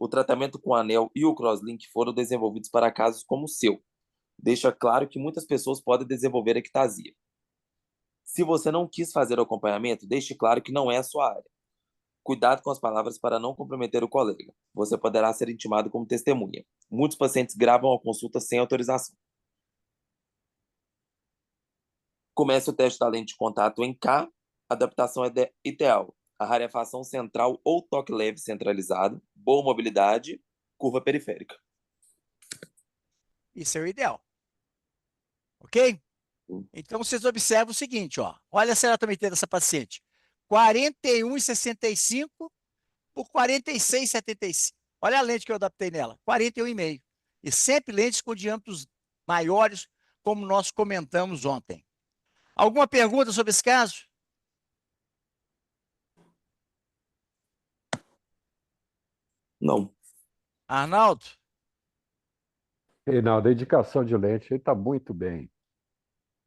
O tratamento com anel e o crosslink foram desenvolvidos para casos como o seu. Deixa claro que muitas pessoas podem desenvolver ectasia. Se você não quis fazer o acompanhamento, deixe claro que não é a sua área. Cuidado com as palavras para não comprometer o colega. Você poderá ser intimado como testemunha. Muitos pacientes gravam a consulta sem autorização. Começa o teste da lente de contato em K, a adaptação é ideal. A rarefação central ou toque leve centralizado, boa mobilidade, curva periférica. Isso é o ideal. Ok? Então, vocês observam o seguinte, ó. Olha a ceratometria dessa paciente. 41,65 por 46,75. Olha a lente que eu adaptei nela, 41,5. E sempre lentes com diâmetros maiores, como nós comentamos ontem. Alguma pergunta sobre esse caso? Não. Arnaldo? Reinaldo, a indicação de lente está muito bem.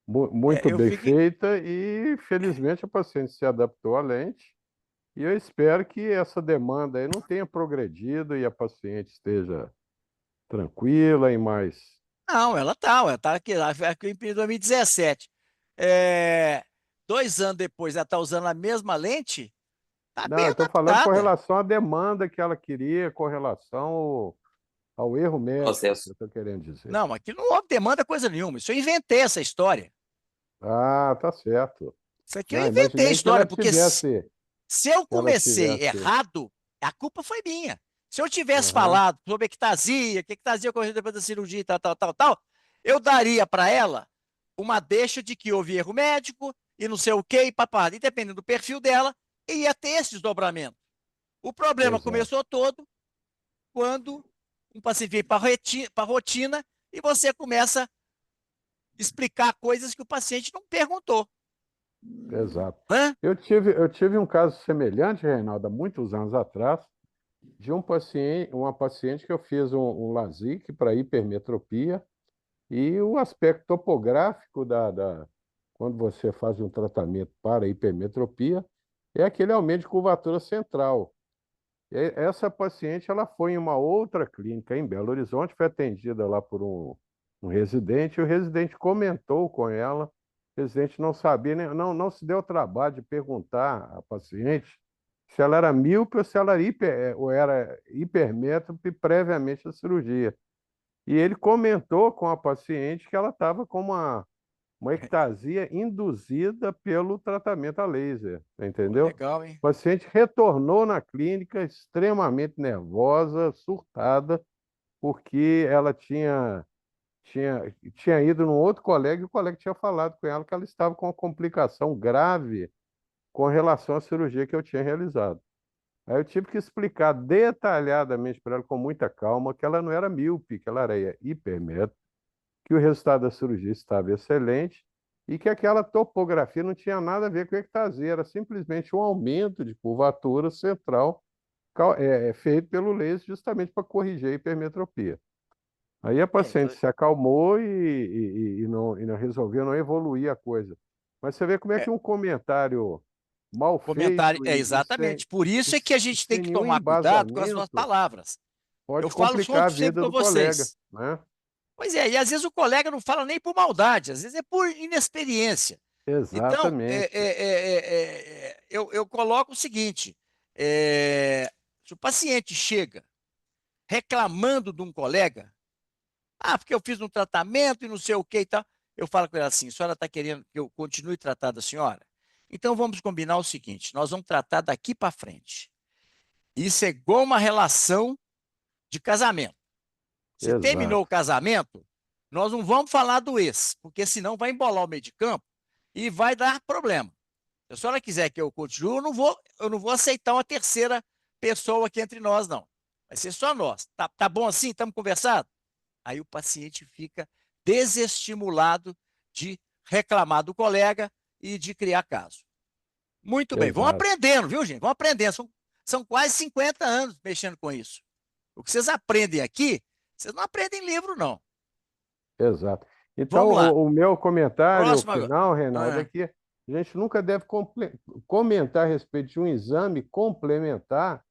Muito Eu bem fiquei... feita e, felizmente, a paciente se adaptou à lente. E eu espero que essa demanda aí não tenha progredido e a paciente esteja tranquila e mais. Não, ela tá aqui, ela em 2017. É, 2 anos depois, ela está usando a mesma lente, está bem Não, eu estou falando com adaptada. relação à demanda que ela queria, com relação ao erro médico, que Processo. eu estou querendo dizer. Não, aqui não houve demanda coisa nenhuma. Isso eu inventei essa história. Ah, tá certo. Isso aqui eu Não, inventei a imaginei que ela história, porque tivesse, se eu que ela comecei tivesse. errado, a culpa foi minha. Se eu tivesse Aham, falado sobre ectasia, que ectasia ocorreu depois da cirurgia e tal, tal, tal, tal, eu daria para ela uma deixa de que houve erro médico e não sei o quê, e papá. E dependendo do perfil dela, ia ter esse desdobramento. O problema exato. começou todo quando um paciente vem para a rotina e você começa a explicar coisas que o paciente não perguntou. Exato. Hã? Eu tive um caso semelhante, Reinaldo, há muitos anos atrás, de uma paciente que eu fiz um LASIK para hipermetropia e o aspecto topográfico quando você faz um tratamento para hipermetropia é aquele aumento de curvatura central. Essa paciente ela foi em uma outra clínica em Belo Horizonte, foi atendida lá por um residente, e o residente comentou com ela, o residente não sabia, não se deu o trabalho de perguntar à paciente se ela era míope ou se ela era ou era hipermétrope previamente à cirurgia. E ele comentou com a paciente que ela estava com uma ectasia induzida pelo tratamento a laser, Pô, entendeu? legal, hein? O paciente retornou na clínica extremamente nervosa, surtada, porque ela tinha ido num outro colega e o colega tinha falado com ela que ela estava com uma complicação grave com relação à cirurgia que eu tinha realizado. Aí eu tive que explicar detalhadamente para ela, com muita calma, que ela não era míope, que ela era hipermétrope, que o resultado da cirurgia estava excelente e que aquela topografia não tinha nada a ver com ectasia, era simplesmente um aumento de curvatura central feito pelo laser justamente para corrigir a hipermetropia. Aí a Então, paciente se acalmou e não resolveu não evoluir a coisa. Mas você vê como é que um comentário mal comentário, feito e sem, exatamente. Por e isso é que a gente tem sem que nenhum tomar cuidado com as nossas embasamento palavras. Eu pode falo complicar a sempre vida com do colega, vocês. né? Pois é, e às vezes o colega não fala nem por maldade, às vezes é por inexperiência. Então, Exatamente. eu coloco o seguinte: se o paciente chega reclamando de um colega, porque eu fiz um tratamento e não sei o que e tal, eu falo com ela assim: a senhora está querendo que eu continue tratando a senhora? Então vamos combinar o seguinte: nós vamos tratar daqui para frente. Isso é igual uma relação de casamento. Você terminou o Exato. casamento, nós não vamos falar do ex, porque senão vai embolar o meio de campo e vai dar problema. Se a senhora quiser que eu continue, eu não vou aceitar uma terceira pessoa aqui entre nós, não. Vai ser só nós. Tá bom assim? Estamos conversando? Aí o paciente fica desestimulado de reclamar do colega e de criar caso. Muito bem, vão Exato. aprendendo, viu, gente? Vão aprendendo. São quase 50 anos mexendo com isso. O que vocês aprendem aqui, vocês não aprendem em livro, não. Exato. Então, Vamos lá. o meu comentário Próximo agora. final, Reinaldo, é Ah, que a gente nunca deve comentar a respeito de um exame complementar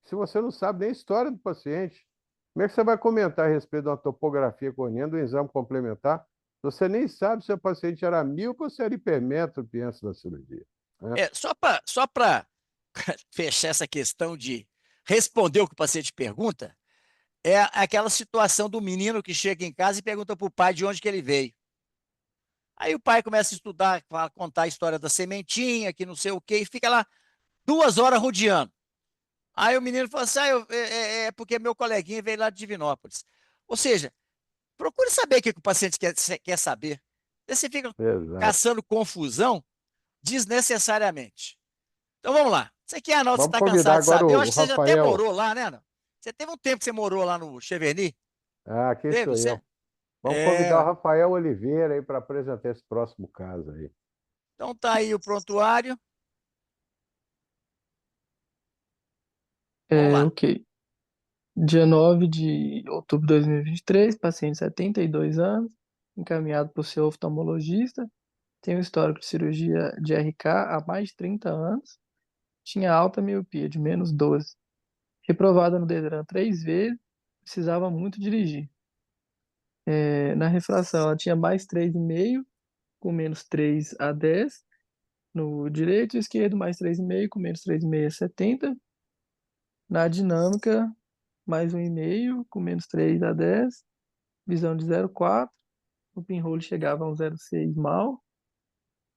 se você não sabe nem a história do paciente. Como é que você vai comentar a respeito de uma topografia corneana, de um exame complementar, se você nem sabe se o paciente era míope ou se era hipermétrope antes da cirurgia, né? só para fechar essa questão de responder o que o paciente pergunta, é aquela situação do menino que chega em casa e pergunta para o pai de onde que ele veio. Aí o pai começa a estudar, contar a história da sementinha, que não sei o quê, e fica lá 2 horas rodeando. Aí o menino fala assim, é porque meu coleguinha veio lá de Divinópolis. Ou seja, procure saber o que o paciente quer saber. Aí você fica Exato. caçando confusão desnecessariamente. Então vamos lá. Você quer, Arnaldo, você Vamos está convidar cansado de agora saber? Eu o acho que você já até Rafael. morou lá, né? Não? Você teve um tempo que você morou lá no Cheverny? Ah, quem Teve sou você? eu? Vamos convidar o É. Rafael Oliveira aí para apresentar esse próximo caso aí. Então tá aí o prontuário. Vamos lá. Ok. Dia 9 de outubro de 2023, paciente 72 anos, encaminhado por seu oftalmologista, tem um histórico de cirurgia de RK há mais de 30 anos, tinha alta miopia de -12, reprovada no DESRAM 3 vezes, precisava muito dirigir. Na refração, ela tinha mais 3,5, com -3 a 10, no direito e esquerdo, mais 3,5, com -3,5 a 70. Na dinâmica, mais 1,5, com -3 a 10, visão de 0,4, no pinhole chegava a um 0,6 mal,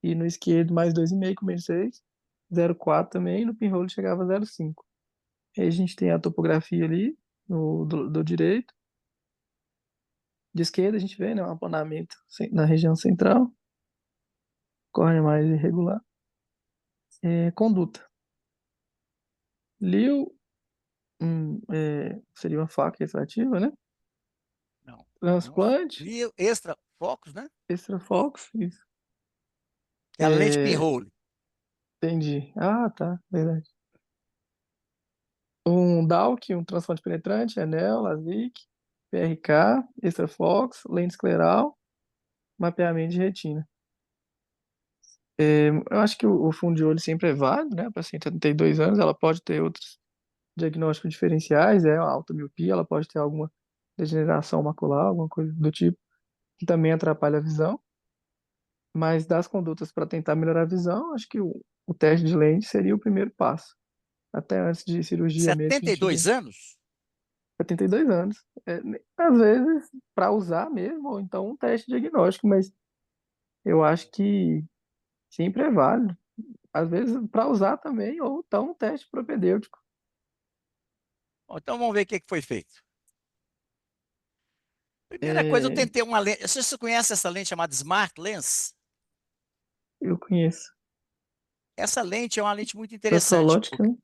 e no esquerdo mais 2,5 com -6, 0,4 também, no pinhole chegava a 0,5. Aí a gente tem a topografia ali, do direito. De esquerda a gente vê, né, um aponamento na região central, córnea mais irregular. Conduta. Liu, seria uma faca refrativa, né? Não. Transplante, Extra focus, né? extrafox, isso. É a lente É, pinhole. entendi. Ah, tá, verdade. Um DALC, um transplante penetrante, Enel, LASIK, PRK, extrafox, lente escleral, mapeamento de retina. Eu acho que o fundo de olho sempre é válido, né? A paciente tem 32 anos, ela pode ter outros diagnósticos diferenciais, uma alta miopia, ela pode ter alguma degeneração macular, alguma coisa do tipo, que também atrapalha a visão. Mas das condutas para tentar melhorar a visão, acho que o teste de lente seria o primeiro passo. Até antes de cirurgia mesmo, que a gente 72 vê. anos? 72 anos. Às vezes, para usar mesmo, ou então um teste diagnóstico, mas eu acho que sempre é válido. Às vezes, para usar também, ou então um teste propedêutico. Bom, então vamos ver o que foi feito. Primeira coisa, eu É, tentei uma lente. Você conhece essa lente chamada Smart Lens? eu conheço. Essa lente é uma lente muito Da interessante, Solótica, porque né?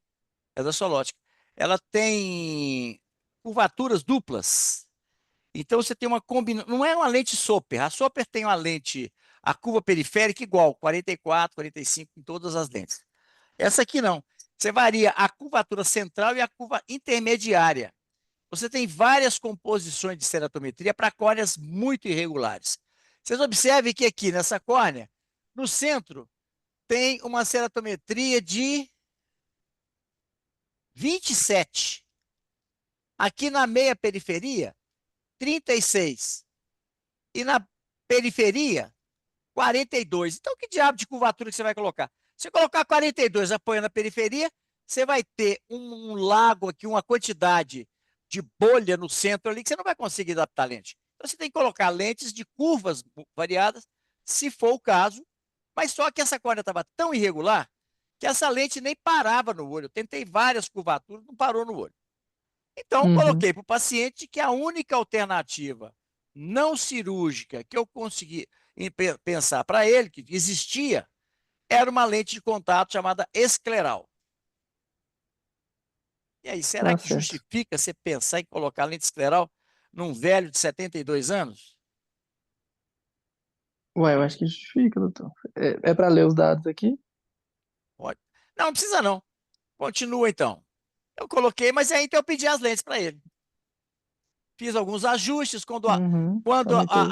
é da Solótica. Ela tem curvaturas duplas. Então você tem uma combinação. Não é uma lente Soper. A Soper tem uma lente, a curva periférica igual, 44, 45 em todas as lentes. Essa aqui não. Você varia a curvatura central e a curva intermediária. Você tem várias composições de ceratometria para córneas muito irregulares. Vocês observem que aqui nessa córnea, no centro, tem uma ceratometria de 27. Aqui na meia periferia, 36. E na periferia, 42. Então, que diabo de curvatura que você vai colocar? Se você colocar 42 apoiando a periferia, você vai ter um lago aqui, uma quantidade de bolha no centro ali que você não vai conseguir adaptar a lente. Então, você tem que colocar lentes de curvas variadas, se for o caso, mas só que essa córnea estava tão irregular que essa lente nem parava no olho. Eu tentei várias curvaturas, não parou no olho. Então, Uhum. coloquei para o paciente que a única alternativa não cirúrgica que eu consegui pensar para ele, que existia, era uma lente de contato chamada escleral. E aí, será Tá que certo. justifica você pensar em colocar lente escleral num velho de 72 anos? Ué, eu acho que justifica, doutor. É para ler os dados aqui? Pode. Não, não precisa não. Continua então. Eu coloquei, mas aí então eu pedi as lentes para ele. Fiz alguns ajustes Uhum. quando Anotei.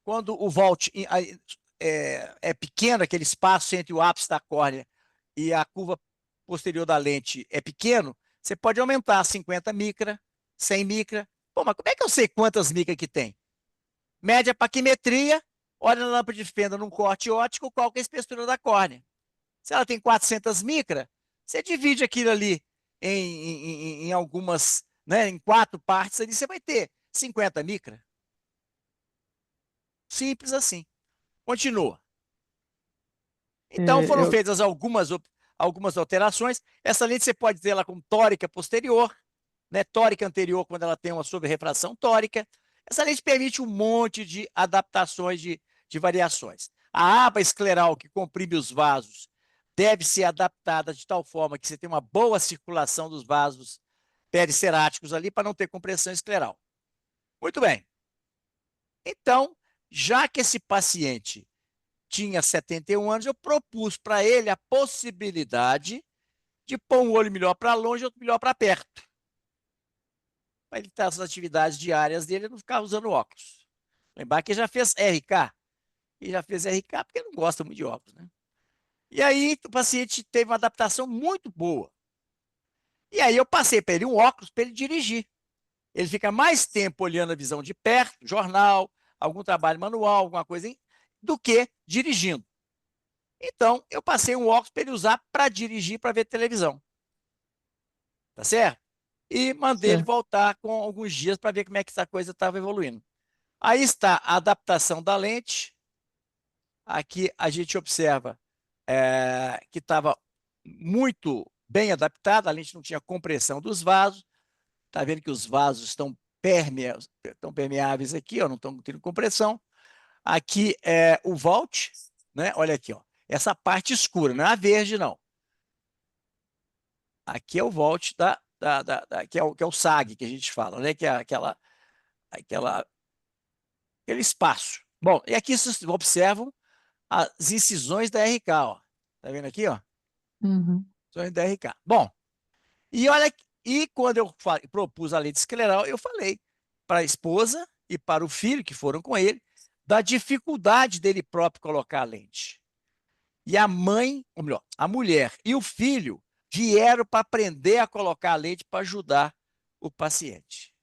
quando o volt é pequeno, aquele espaço entre o ápice da córnea e a curva posterior da lente é pequeno, você pode aumentar 50 micra, 100 micra. Pô, mas como é que eu sei quantas micras que tem? Média paquimetria, olha na lâmpada de fenda num corte óptico, qual que é a espessura da córnea. Se ela tem 400 micra, você divide aquilo ali em algumas, né, em 4 partes ali, você vai ter 50 micra. Simples assim. Continua. Então, É, foram feitas algumas alterações. Essa lente você pode ter ela como tórica posterior, né? Tórica anterior, quando ela tem uma sobrerrefração tórica. Essa lente permite um monte de adaptações, de variações. A aba escleral, que comprime os vasos, deve ser adaptada de tal forma que você tenha uma boa circulação dos vasos periceráticos ali, para não ter compressão escleral. Muito bem. Então, já que esse paciente tinha 71 anos, eu propus para ele a possibilidade de pôr um olho melhor para longe e outro melhor para perto, para ele estar nas atividades diárias dele e não ficar usando óculos. Lembrar que ele já fez RK, porque não gosta muito de óculos, né? E aí o paciente teve uma adaptação muito boa. E aí eu passei para ele um óculos para ele dirigir. Ele fica mais tempo olhando a visão de perto, jornal, algum trabalho manual, alguma coisa, do que dirigindo. Então, eu passei um óculos para ele usar para dirigir, para ver televisão. Tá certo? E mandei ele certo. voltar com alguns dias para ver como é que essa coisa estava evoluindo. Aí está a adaptação da lente. Aqui a gente observa que estava muito bem adaptada, a lente não tinha compressão dos vasos. Está vendo que os vasos estão permeáveis aqui, ó, não estão tendo compressão. Aqui é o Volt, né? Olha aqui, ó. Essa parte escura, não é a verde, não. Aqui é o Volt que é o SAG que a gente fala, né? Que é aquele espaço. Bom, e aqui vocês observam as incisões da RK, ó. Tá vendo aqui, ó? Uhum. Incisões da RK. Bom, e olha, e quando eu propus a lente escleral, eu falei para a esposa e para o filho que foram com ele da dificuldade dele próprio colocar a lente. E a mãe, ou melhor, a mulher e o filho vieram para aprender a colocar a lente para ajudar o paciente.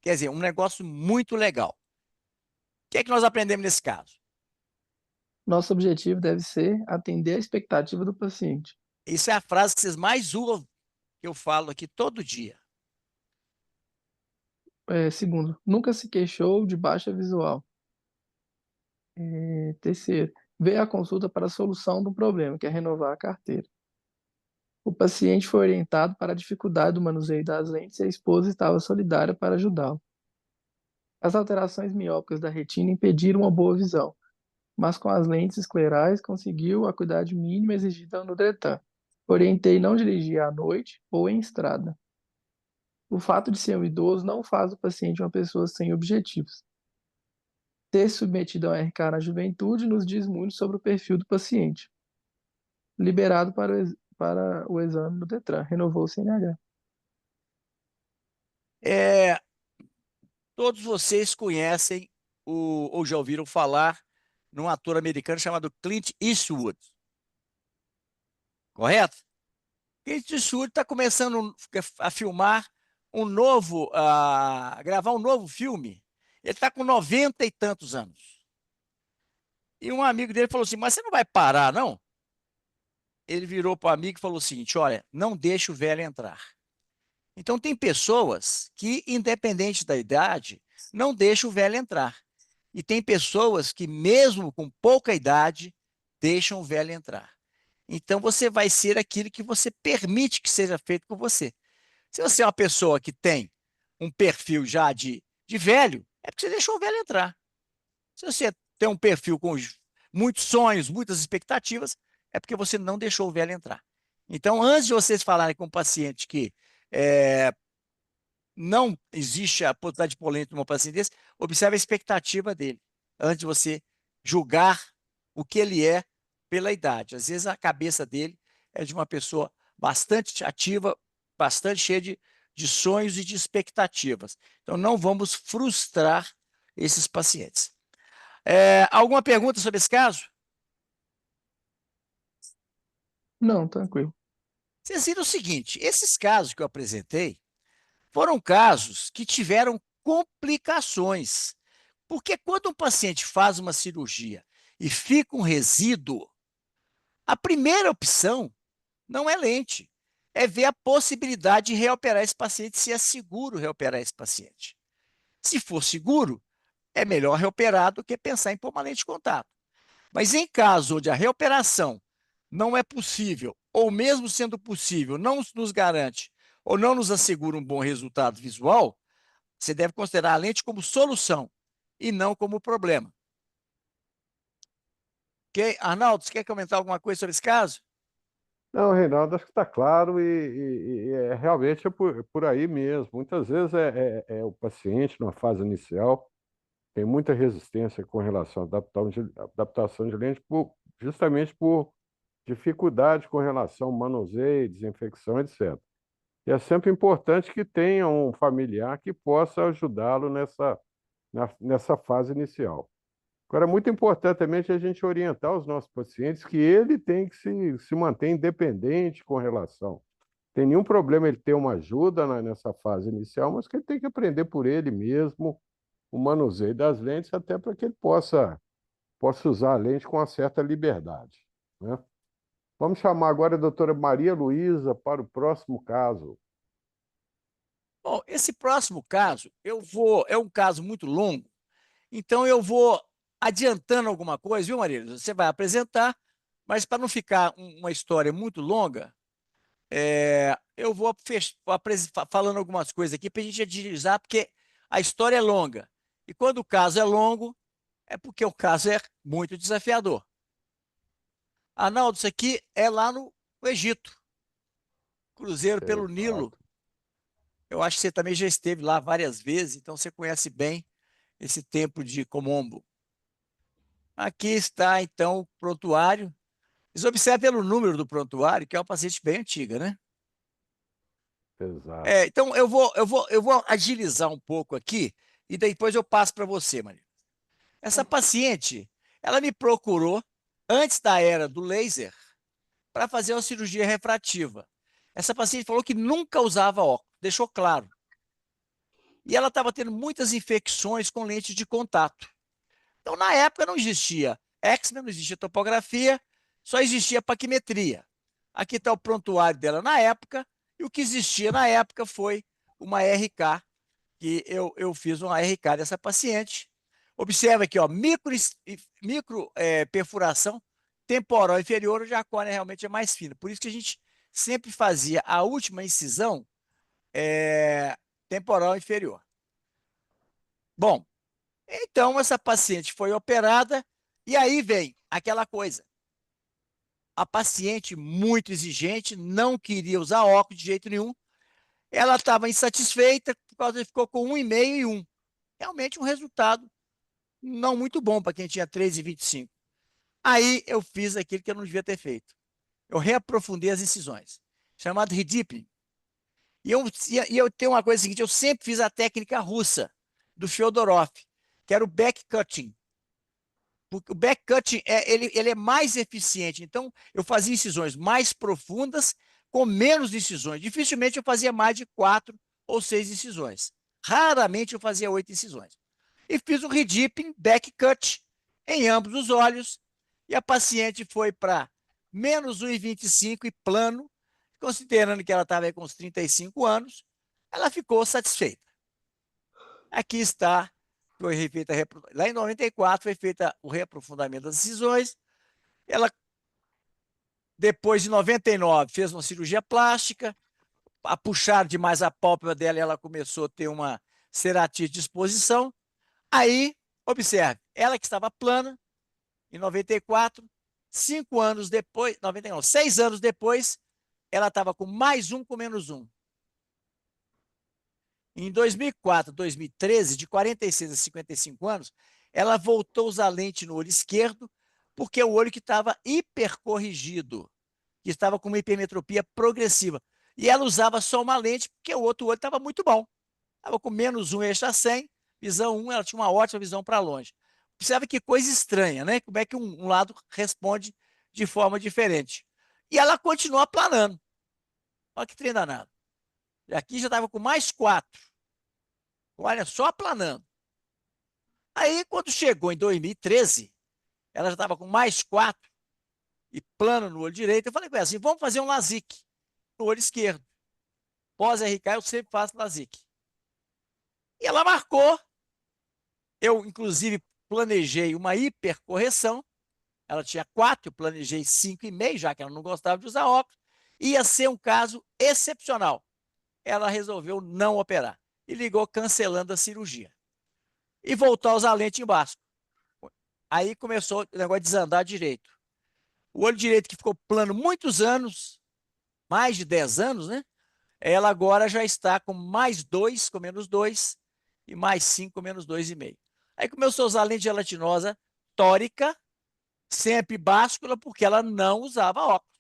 Quer dizer, um negócio muito legal. O que é que nós aprendemos nesse caso? Nosso objetivo deve ser atender a expectativa do paciente. Isso é a frase que vocês mais ouvem, que eu falo aqui todo dia. Segundo, nunca se queixou de baixa visual. Terceiro, veio à consulta para a solução do problema, que é renovar a carteira. O paciente foi orientado para a dificuldade do manuseio das lentes e a esposa estava solidária para ajudá-lo. As alterações miópicas da retina impediram uma boa visão, mas com as lentes esclerais conseguiu a acuidade mínima exigida no Dretan. Orientei não dirigir à noite ou em estrada. O fato de ser um idoso não faz o paciente uma pessoa sem objetivos. Ter submetido ao RK na juventude nos diz muito sobre o perfil do paciente. Liberado para o exame no Detran. Renovou o CNH. Todos vocês conhecem ou já ouviram falar num ator americano chamado Clint Eastwood. Correto? Clint Eastwood está começando a filmar gravar um novo filme. Ele está com 90 e tantos anos. E um amigo dele falou assim, mas você não vai parar, não? Ele virou para o amigo e falou o seguinte, olha, não deixe o velho entrar. Então, tem pessoas que, independente da idade, não deixam o velho entrar. E tem pessoas que, mesmo com pouca idade, deixam o velho entrar. Então, você vai ser aquilo que você permite que seja feito com você. Se você é uma pessoa que tem um perfil já de velho, é porque você deixou o velho entrar. Se você tem um perfil com muitos sonhos, muitas expectativas, é porque você não deixou o velho entrar. Então, antes de vocês falarem com o paciente que não existe a possibilidade de polêmica num paciente desse, observe a expectativa dele, antes de você julgar o que ele é pela idade. Às vezes a cabeça dele é de uma pessoa bastante ativa, bastante cheia de sonhos e de expectativas. Então, não vamos frustrar esses pacientes. Alguma pergunta sobre esse caso? Não, tranquilo. Vocês viram o seguinte, esses casos que eu apresentei foram casos que tiveram complicações. Porque quando um paciente faz uma cirurgia e fica um resíduo, a primeira opção não é lente, é ver a possibilidade de reoperar esse paciente, se é seguro reoperar esse paciente. Se for seguro, é melhor reoperar do que pensar em pôr uma lente de contato. Mas em caso onde a reoperação não é possível, ou mesmo sendo possível, não nos garante ou não nos assegura um bom resultado visual, você deve considerar a lente como solução e não como problema. Ok? Arnaldo, você quer comentar alguma coisa sobre esse caso? Não, Reinaldo, acho que está claro realmente é por aí mesmo. Muitas vezes é o paciente, numa fase inicial, tem muita resistência com relação à adaptação de lente, justamente por dificuldade com relação ao manuseio, desinfecção, etc. E é sempre importante que tenha um familiar que possa ajudá-lo nessa fase inicial. Agora, é muito importante também a gente orientar os nossos pacientes que ele tem que se manter independente com relação. Tem nenhum problema ele ter uma ajuda nessa fase inicial, mas que ele tem que aprender por ele mesmo o manuseio das lentes, até para que ele possa usar a lente com uma certa liberdade, né? Vamos chamar agora a doutora Maria Luísa para o próximo caso. Bom, esse próximo caso, é um caso muito longo, então eu vou adiantando alguma coisa, viu, Maria? Você vai apresentar, mas para não ficar uma história muito longa, eu vou falando algumas coisas aqui para a gente agilizar, porque a história é longa. E quando o caso é longo, é porque o caso é muito desafiador. Arnaldo, isso aqui é lá no Egito, cruzeiro pelo Nilo. Exato. Eu acho que você também já esteve lá várias vezes, então você conhece bem esse templo de Komombo. Aqui está, então, o prontuário. Vocês observem pelo número do prontuário, que é uma paciente bem antiga, né? Exato. Então, eu vou agilizar um pouco aqui e depois eu passo para você, Maria. Essa paciente, ela me procurou antes da era do laser para fazer uma cirurgia refrativa. Essa paciente falou que nunca usava óculos, deixou claro. E ela estava tendo muitas infecções com lentes de contato. Então, na época, não existia X-ray, não existia topografia, só existia paquimetria. Aqui está o prontuário dela na época, e o que existia na época foi uma RK, que eu fiz uma RK dessa paciente. Observa aqui, ó, micro perfuração temporal inferior, onde a córnea realmente é mais fina. Por isso que a gente sempre fazia a última incisão temporal inferior. Bom, então essa paciente foi operada e aí vem aquela coisa. A paciente muito exigente, não queria usar óculos de jeito nenhum. Ela estava insatisfeita por causa que ficou com 1,5 e 1. Realmente um resultado não muito bom para quem tinha 3,25. Aí eu fiz aquilo que eu não devia ter feito. Eu reaprofundei as incisões, chamado redeepening. E eu tenho uma coisa seguinte, eu sempre fiz a técnica russa do Fyodorov, que era o back cutting. Porque o back cutting ele é mais eficiente. Então, eu fazia incisões mais profundas com menos incisões. Dificilmente eu fazia mais de 4 ou 6 incisões. Raramente eu fazia 8 incisões. E fiz um redeepening back cut em ambos os olhos. E a paciente foi para menos 1,25 e plano, considerando que ela estava com uns 35 anos, ela ficou satisfeita. Aqui está, foi refeita, lá em 94 foi feita o reaprofundamento das incisões. Ela, depois de 99, fez uma cirurgia plástica, a puxar demais a pálpebra dela, ela começou a ter uma ceratite de exposição. Aí, observe, ela que estava plana, em 94, 5 anos depois, 99, 6 anos depois, ela estava com mais um com menos um. Em 2004, 2013, de 46 a 55 anos, ela voltou a usar lente no olho esquerdo, porque é o olho que estava hipercorrigido, que estava com uma hipermetropia progressiva. E ela usava só uma lente, porque o outro olho estava muito bom. Estava com menos 1 extra 100, visão 1, ela tinha uma ótima visão para longe. Observa que coisa estranha, né? Como é que um lado responde de forma diferente. E ela continua planando. Olha que trem danado. Aqui já estava com mais 4. Olha, só aplanando. Aí, quando chegou em 2013, ela já estava com mais 4 e plano no olho direito. Eu falei com ela assim, vamos fazer um LASIK no olho esquerdo. Pós-RK, eu sempre faço LASIK. E ela marcou Eu, inclusive, planejei uma hipercorreção. Ela tinha 4, eu planejei 5,5, já que ela não gostava de usar óculos. Ia ser um caso excepcional. Ela resolveu não operar e ligou cancelando a cirurgia. E voltou a usar lente embaixo. Aí começou o negócio de desandar direito. O olho direito que ficou plano muitos anos, mais de 10 anos, né? Ela agora já está com mais 2, com menos 2, e mais 5, com menos 2,5. Aí começou a usar lente gelatinosa tórica, sempre báscula, porque ela não usava óculos.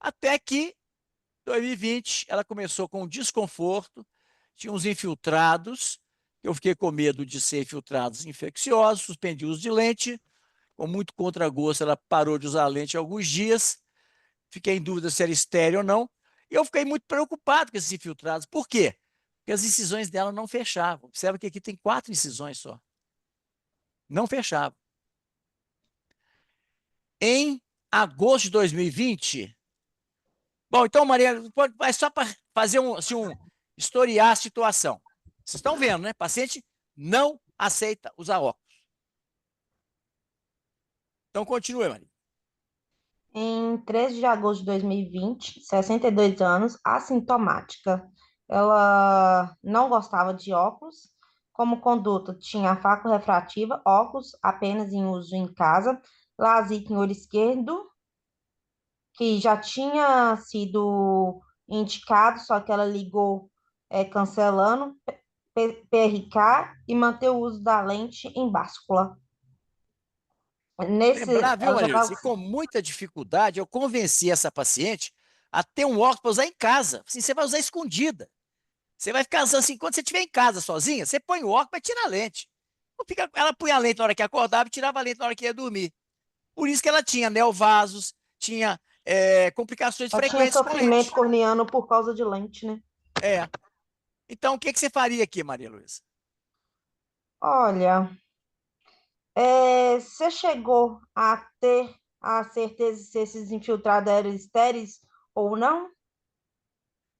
Até que, em 2020, ela começou com desconforto, tinha uns infiltrados, eu fiquei com medo de ser infiltrados infecciosos, suspendi o uso de lente, com muito contragosto, ela parou de usar lente alguns dias, fiquei em dúvida se era estéreo ou não, e eu fiquei muito preocupado com esses infiltrados. Por quê? Porque as incisões dela não fechavam. Observa que aqui tem 4 incisões só. Não fechavam. Em agosto de 2020, bom, então, Maria, é só para fazer assim, historiar a situação. Vocês estão vendo, né? Paciente não aceita usar óculos. Então, continue, Maria. Em 13 de agosto de 2020, 62 anos, assintomática. Ela não gostava de óculos. Como conduta, tinha faco refrativa, óculos apenas em uso em casa, LASIK em olho esquerdo, que já tinha sido indicado, só que ela ligou cancelando, PRK e manter o uso da lente em báscula. Lembrar, viu, Ela já Maria estava. Luísa, e com muita dificuldade, eu convenci essa paciente a ter um óculos para usar em casa. Assim, você vai usar escondida. Você vai ficar usando assim, quando você estiver em casa sozinha, você põe o óculos e tira a lente. Ela punha a lente na hora que acordava e tirava a lente na hora que ia dormir. Por isso que ela tinha neovasos, tinha complicações Ela tinha frequentes com sofrimento lente. corneano por causa de lente, né? É. Então, o que você faria aqui, Maria Luísa? Olha, você chegou a ter a certeza se esses infiltrados eram estéreis ou não?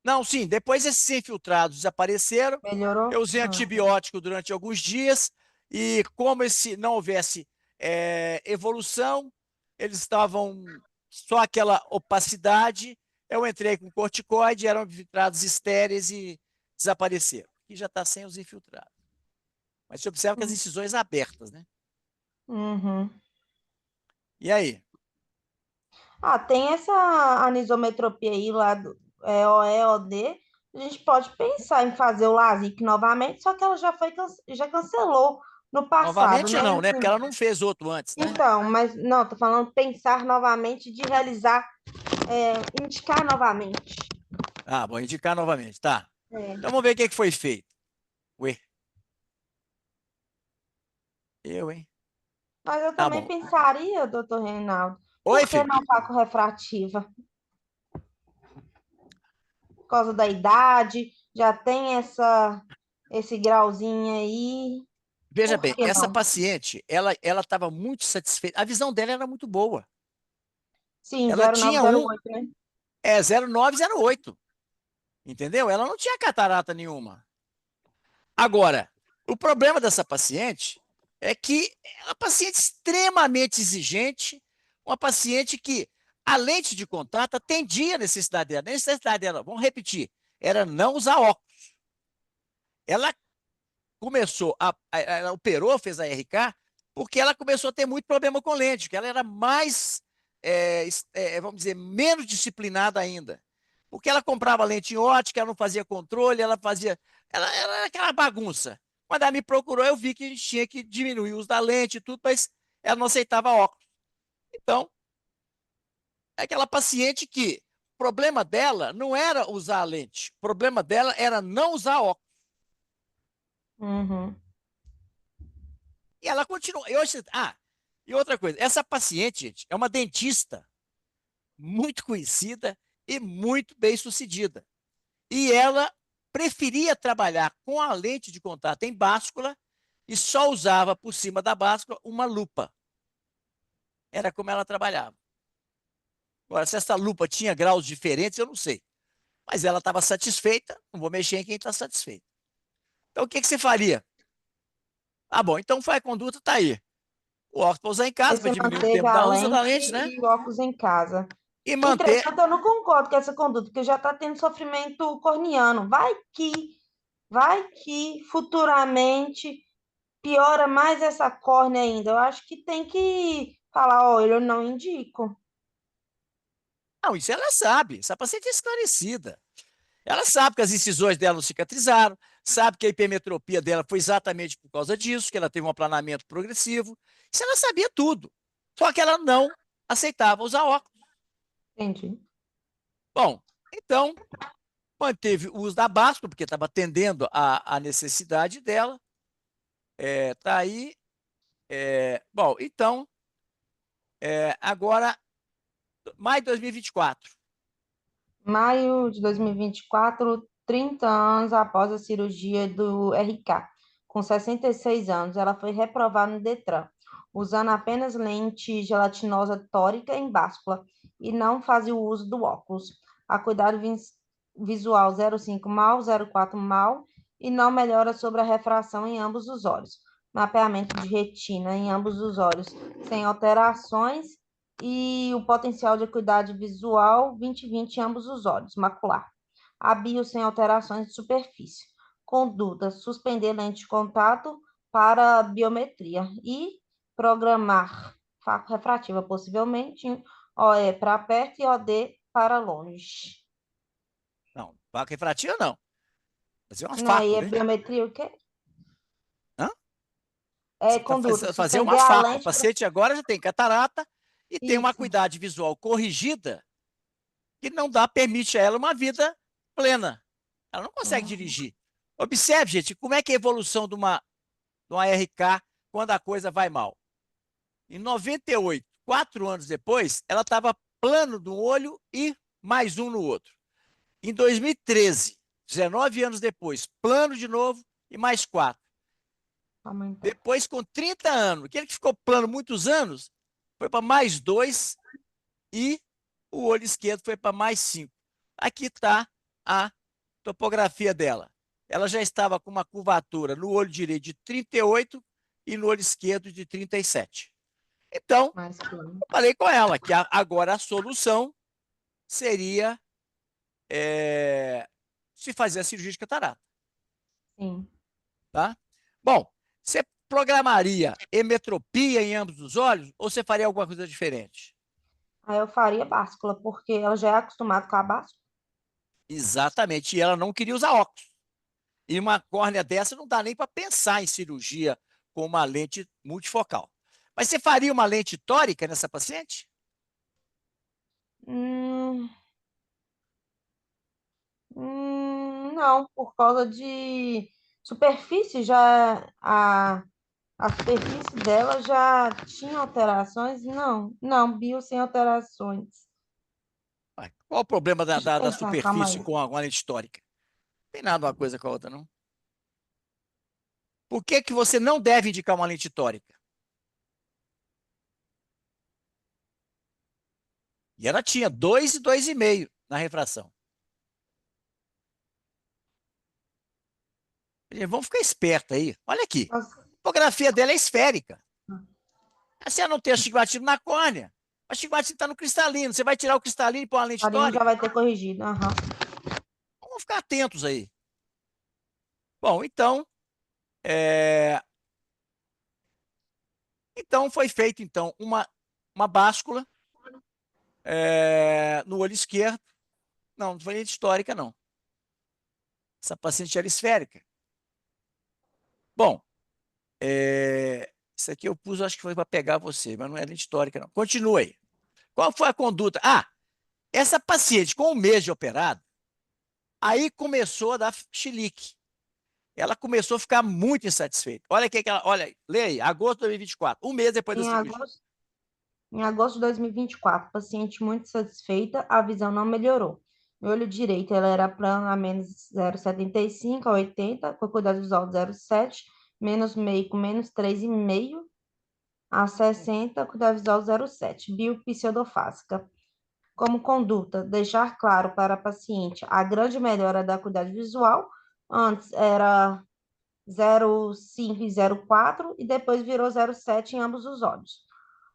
Não, sim, depois esses infiltrados desapareceram, Melhorou? eu usei antibiótico durante alguns dias e como não houvesse evolução, eles estavam só aquela opacidade, eu entrei com corticoide, eram infiltrados estéreis e desapareceram. E já está sem os infiltrados. Mas você observa que as incisões abertas, né? Uhum. E aí? Ah, tem essa anisometropia aí lá do OEOD. A gente pode pensar em fazer o LASIK novamente, só que ela já cancelou no passado, Novamente né? não, né? Assim, Porque ela não fez outro antes, né? então, mas não, tô falando pensar novamente de realizar, indicar novamente. Ah, vou indicar novamente, tá. É. Então vamos ver o que foi feito. Ué, hein? Mas eu Tá também bom. pensaria, doutor Reinaldo, Oi, por que filho. não faco refrativa? Por causa da idade, já tem esse grauzinho aí, Veja por bem, que essa não? paciente, ela estava muito satisfeita. A visão dela era muito boa. Sim, Ela tinha um 0908, né? 0908, entendeu? Ela não tinha catarata nenhuma. Agora, o problema dessa paciente é que é uma paciente extremamente exigente, uma paciente que a lente de contato atendia a necessidade dela. A necessidade dela, vamos repetir, era não usar óculos. Ela ela operou, fez a RK, porque ela começou a ter muito problema com lente, que ela era mais, vamos dizer, menos disciplinada ainda. Porque ela comprava lente em ótica, ela não fazia controle, ela era aquela bagunça. Quando ela me procurou, eu vi que a gente tinha que diminuir o uso da lente e tudo, mas ela não aceitava óculos. Então, é aquela paciente que o problema dela não era usar a lente, o problema dela era não usar óculos. Uhum. E ela continua. E outra coisa, essa paciente, gente, é uma dentista muito conhecida e muito bem sucedida. E ela preferia trabalhar com a lente de contato em báscula e só usava por cima da báscula uma lupa. Era como ela trabalhava. Agora, se essa lupa tinha graus diferentes, eu não sei. Mas ela estava satisfeita, não vou mexer em quem está satisfeito. Então, o que você faria? Ah, bom, então foi a conduta, tá aí. O óculos para usar em casa, para Você diminuir o manteve tempo a da usa da lente lente, né? e o óculos em casa. E manter. Entretanto, eu não concordo com essa conduta, porque já está tendo sofrimento corneano. Vai que futuramente piora mais essa córnea ainda. Eu acho que tem que falar, olha, eu não indico. Não, isso ela sabe. Essa paciente é esclarecida. Ela sabe que as incisões dela não cicatrizaram, sabe que a hipermetropia dela foi exatamente por causa disso, que ela teve um aplanamento progressivo. Isso ela sabia tudo. Só que ela não aceitava usar óculos. Entendi. Bom, então manteve o uso da báscula, porque estava atendendo a necessidade dela. Tá aí. Bom, então, agora, maio de 2024. Maio de 2024, 30 anos após a cirurgia do RK. Com 66 anos, ela foi reprovada no Detran, usando apenas lente gelatinosa tórica em báscula e não fazia o uso do óculos. Acuidado visual 0,5 mal, 0,4 mal e não melhora sobre a refração em ambos os olhos. Mapeamento de retina em ambos os olhos, sem alterações e o potencial de acuidade visual 20/20 em ambos os olhos, macular. A bio sem alterações de superfície. Conduta, suspender lente de contato para biometria e programar faco refrativa, possivelmente, OE para perto e OD para longe. Não, faca refrativa não. Fazer uma Né? E faco, é né? biometria o quê? Hã? É Você tá conduta, fazer uma suspender a faco. O lente para... paciente agora já tem catarata e tem uma Isso. acuidade visual corrigida que não dá, permite a ela uma vida plena. Ela não consegue dirigir. Observe, gente, como é que é a evolução de uma RK quando a coisa vai mal. Em 98, 4 anos depois, ela estava plano no olho e mais um no outro. Em 2013, 19 anos depois, plano de novo e mais 4. Aumentar. Depois, com 30 anos, aquele que ficou plano muitos anos, foi para mais 2 e o olho esquerdo foi para mais 5. Aqui está a topografia dela. Ela já estava com uma curvatura no olho direito de 38 e no olho esquerdo de 37. Então, Mais plano. eu falei com ela que agora a solução seria se fazer a cirurgia de catarata. Sim. Tá? Bom, você programaria emetropia em ambos os olhos ou você faria alguma coisa diferente? Aí eu faria báscula, porque ela já é acostumada com a báscula. Exatamente. E ela não queria usar óculos. E uma córnea dessa não dá nem para pensar em cirurgia com uma lente multifocal. Mas você faria uma lente tórica nessa paciente? Hum, não, por causa de superfície, a superfície dela já tinha alterações? Não, bio sem alterações. Qual o problema Deixa eu da pensar, calma superfície aí. com a lente tórica? Não tem nada uma coisa com a outra, não. Por que você não deve indicar uma lente tórica? E ela tinha 2 e 2,5 na refração. Vamos ficar esperto aí. Olha aqui. Nossa, A topografia dela é esférica. Se ela não tem astigmatismo na córnea, o astigmatismo está no cristalino. Você vai tirar o cristalino e pôr uma lente a Aline já tórica? vai ter corrigido. Aham. Vamos ficar atentos aí. Bom, então foi feita então uma báscula no olho esquerdo. Não foi lente tórica, não. Essa paciente era esférica. Bom, isso aqui eu pus, acho que foi para pegar você, mas não é lente tórica, não. Continue. Qual foi a conduta? Essa paciente, com 1 mês de operado, aí começou a dar chilique. Ela começou a ficar muito insatisfeita. Olha que ela, olha, lê aí, agosto de 2024, 1 mês depois da Em cirurgia. agosto, em agosto de 2024, paciente muito satisfeita, a visão não melhorou. No olho direito, ela era plana a menos 0,75 a 80, com acuidade visual de 0,7, menos meio com menos 3,5 a 60, acuidade visual 0,7, biopseudofásica. Como conduta, deixar claro para a paciente a grande melhora da acuidade visual. Antes era 0,5 e 0,4 e depois virou 0,7 em ambos os olhos.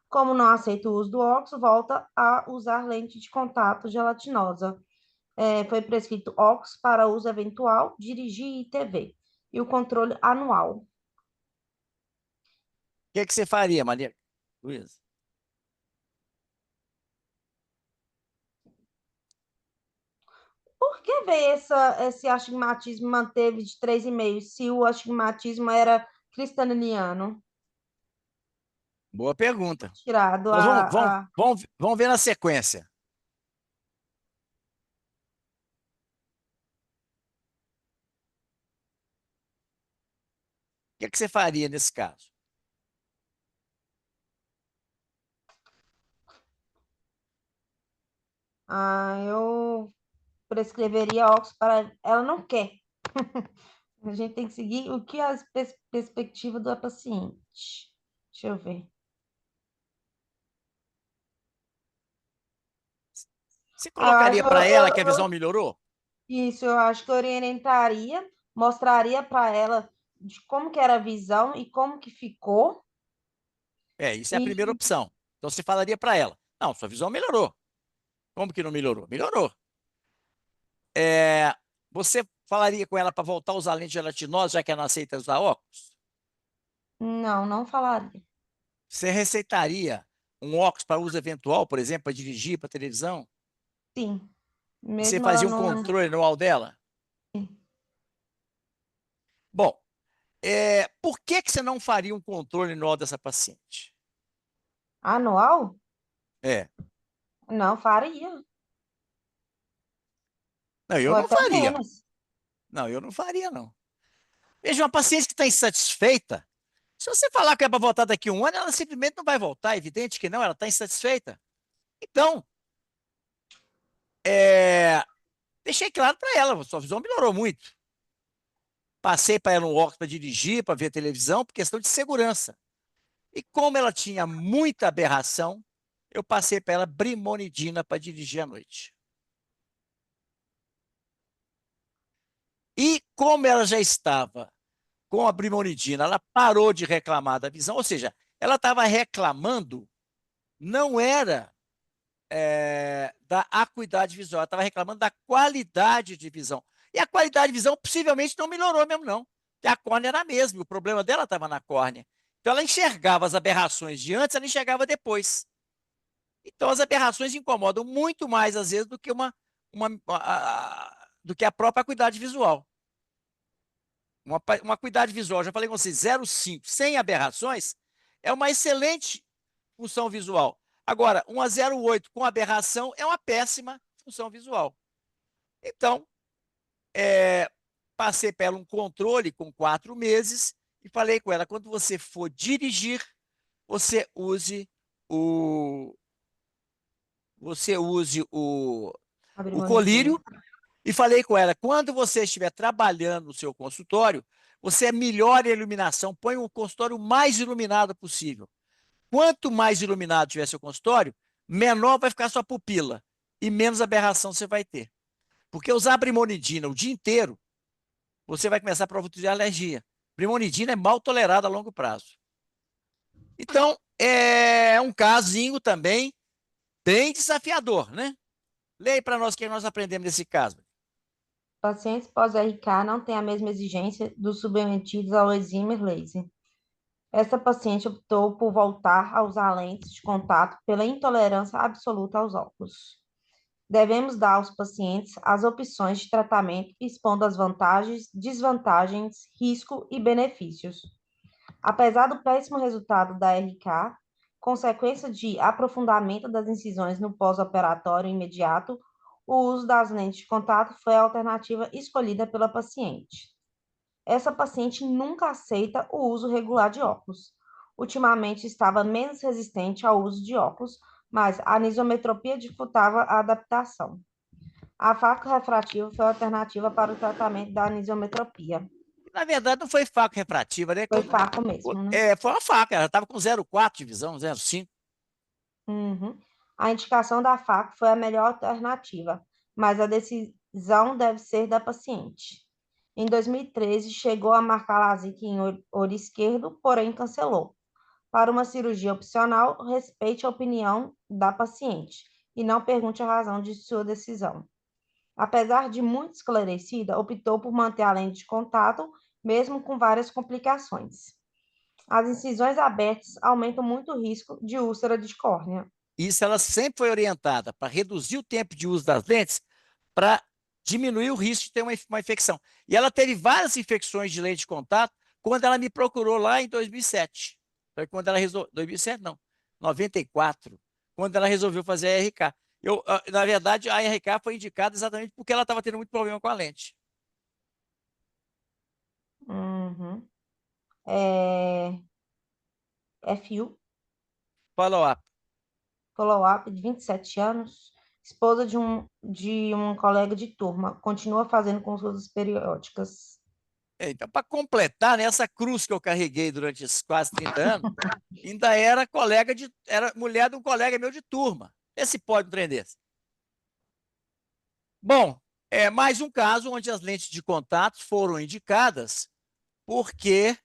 Como não aceita o uso do óculos, volta a usar lente de contato gelatinosa. Foi prescrito óculos para uso eventual, dirigir e TV. E o controle anual. O que que você faria, Maria Luísa? Por que veio esse astigmatismo manteve de 3,5 se o astigmatismo era cristaliano? Boa pergunta. Tirado Nós a... vamos ver na sequência. O que que você faria nesse caso? Eu prescreveria óculos para... Ela não quer. A gente tem que seguir o que é a perspectiva do paciente. Deixa eu ver. Você Eu acho, colocaria para ela que a visão melhorou? isso, eu acho que eu orientaria, mostraria para ela de como que era a visão e como que ficou. Isso é a primeira E opção. Então você falaria para ela: não, sua visão melhorou. Como que não melhorou? Melhorou. Você falaria com ela para voltar a usar lente gelatinosa, já que ela não aceita usar óculos? não falaria. Você receitaria um óculos para uso eventual, por exemplo, para dirigir, para televisão? Sim, E você mesmo ela fazia um não... controle anual dela? Bom, por que que você não faria um controle anual dessa paciente? Anual? É. Não faria. Não, eu Ou não até faria. menos. Não, eu não faria, não. Veja, uma paciente que está insatisfeita, se você falar que é para voltar daqui a um ano, ela simplesmente não vai voltar. É evidente que não, ela está insatisfeita. Então, deixei claro para ela, sua visão melhorou muito. Passei para ela um óculos para dirigir, para ver televisão, por questão de segurança. E como ela tinha muita aberração, eu passei para ela brimonidina para dirigir à noite. E como ela já estava com a brimonidina, ela parou de reclamar da visão, ou seja, ela estava reclamando, não era da acuidade visual, ela estava reclamando da qualidade de visão. E a qualidade de visão possivelmente não melhorou mesmo, não. Porque a córnea era a mesma, o problema dela estava na córnea. Então ela enxergava as aberrações de antes, ela enxergava depois. Então as aberrações incomodam muito mais, às vezes, do que do que a própria acuidade visual. Uma acuidade visual, já falei com vocês, 0,5, sem aberrações, é uma excelente função visual. Agora, uma 0,8 com aberração é uma péssima função visual. Então, passei para ela um controle com 4 meses e falei com ela, quando você for dirigir, você use o, o Abrimolidinho. colírio. E falei com ela, quando você estiver trabalhando no seu consultório, você melhore a iluminação, põe o consultório mais iluminado possível. Quanto mais iluminado tiver seu consultório, menor vai ficar a sua pupila e menos aberração você vai ter. Porque usar brimonidina o dia inteiro, você vai começar a produzir alergia. Brimonidina é mal tolerada a longo prazo. Então, é um casinho também bem desafiador, né? Leia para nós o que nós aprendemos nesse caso. Pacientes pós-RK não têm a mesma exigência dos submetidos ao exímer laser. Essa paciente optou por voltar a usar lentes de contato pela intolerância absoluta aos óculos. Devemos dar aos pacientes as opções de tratamento, expondo as vantagens, desvantagens, risco e benefícios. Apesar do péssimo resultado da RK, consequência de aprofundamento das incisões no pós-operatório imediato, o uso das lentes de contato foi a alternativa escolhida pela paciente. Essa paciente nunca aceita o uso regular de óculos. Ultimamente estava menos resistente ao uso de óculos, mas a anisometropia dificultava a adaptação. A faca refrativa foi a alternativa para o tratamento da anisometropia. Na verdade, não foi faca refrativa, né? Foi faca mesmo, né? Foi uma faca, ela estava com 0,4 de visão, 0,5. Uhum. A indicação da faca foi a melhor alternativa, mas a decisão deve ser da paciente. Em 2013, chegou a marcar LASIK em olho esquerdo, porém cancelou. Para uma cirurgia opcional, respeite a opinião da paciente e não pergunte a razão de sua decisão. Apesar de muito esclarecida, optou por manter a lente de contato, mesmo com várias complicações. As incisões abertas aumentam muito o risco de úlcera de córnea. Isso ela sempre foi orientada para reduzir o tempo de uso das lentes para diminuir o risco de ter uma infecção. E ela teve várias infecções de lente de contato quando ela me procurou lá em 2007. Foi quando ela resolveu... 2007 não, 94, quando ela resolveu fazer a RK. Na verdade, a RK foi indicada exatamente porque ela estava tendo muito problema com a lente. Uhum. FU, Follow-up. follow-up, de 27 anos, esposa de um colega de turma, continua fazendo consultas periódicas. Então, para completar, nessa cruz que eu carreguei durante esses quase 30 anos, ainda era era mulher de um colega meu de turma. Esse pode um trem desse. Bom, é mais um caso onde as lentes de contato foram indicadas porque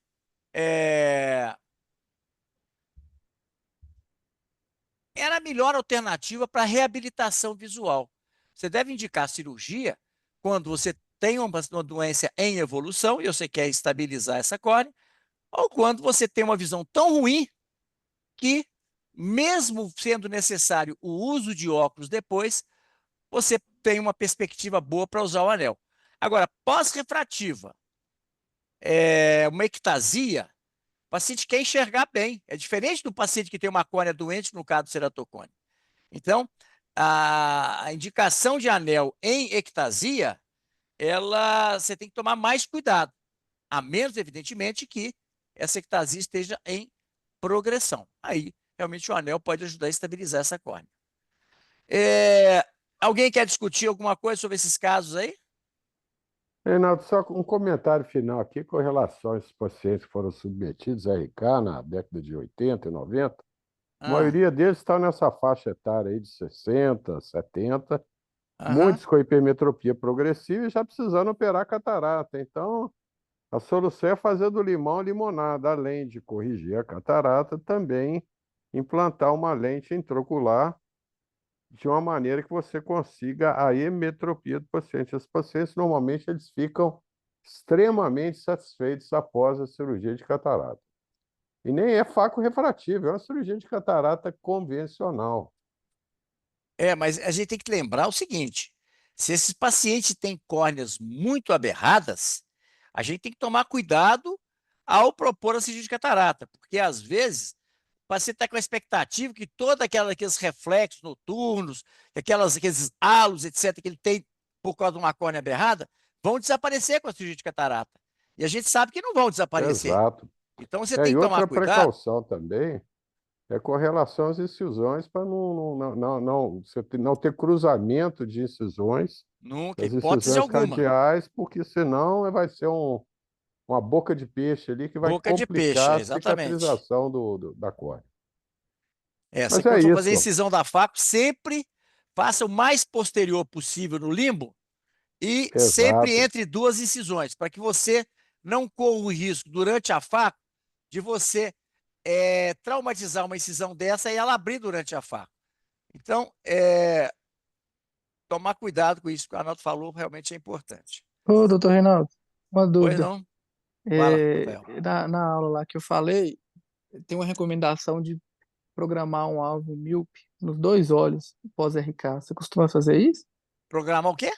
era a melhor alternativa para reabilitação visual. Você deve indicar cirurgia quando você tem uma doença em evolução e você quer estabilizar essa córnea, ou quando você tem uma visão tão ruim que, mesmo sendo necessário o uso de óculos depois, você tem uma perspectiva boa para usar o anel. Agora, pós-refrativa, uma ectasia, o paciente quer enxergar bem. É diferente do paciente que tem uma córnea doente, no caso do ceratocone. Então, a indicação de anel em ectasia, você tem que tomar mais cuidado, a menos, evidentemente, que essa ectasia esteja em progressão. Aí, realmente, o anel pode ajudar a estabilizar essa córnea. Alguém quer discutir alguma coisa sobre esses casos aí? Reinaldo, só um comentário final aqui com relação a esses pacientes que foram submetidos a RK na década de 80 e 90. A Ah, maioria deles está nessa faixa etária aí de 60, 70, aham. muitos com hipermetropia progressiva e já precisando operar catarata. Então, a solução é fazer do limão limonada, além de corrigir a catarata, também implantar uma lente intraocular de uma maneira que você consiga a emetropia do paciente. Os pacientes, normalmente, eles ficam extremamente satisfeitos após a cirurgia de catarata. E nem é faco refrativo, é uma cirurgia de catarata convencional. Mas a gente tem que lembrar o seguinte: se esses pacientes têm córneas muito aberradas, a gente tem que tomar cuidado ao propor a cirurgia de catarata, porque às vezes o paciente está com a expectativa que todos aqueles reflexos noturnos, aqueles halos, etc., que ele tem por causa de uma córnea aberrada, vão desaparecer com a cirurgia de catarata. E a gente sabe que não vão desaparecer. Exato. Então você tem E que tomar outra cuidado. precaução também é com relação às incisões, para você não ter cruzamento de incisões, Nunca, das hipótese incisões alguma. radiais, porque senão vai ser uma boca de peixe ali que vai Boca de peixe, complicar a exatamente. cicatrização da córnea. Você, Mas é quando for fazer a isso. incisão da faca, sempre faça o mais posterior possível no limbo e sempre Exato. entre duas incisões, para que você não corra o risco, durante a faca, de você traumatizar uma incisão dessa e ela abrir durante a faca. Então, tomar cuidado com isso que o Arnaldo falou, realmente é importante. Ô, doutor Reinaldo, uma Pois dúvida. não? Fala, Rafael. Na aula lá que eu falei, tem uma recomendação de programar um alvo míope nos dois olhos pós-RK. Você costuma fazer isso? Programar o quê?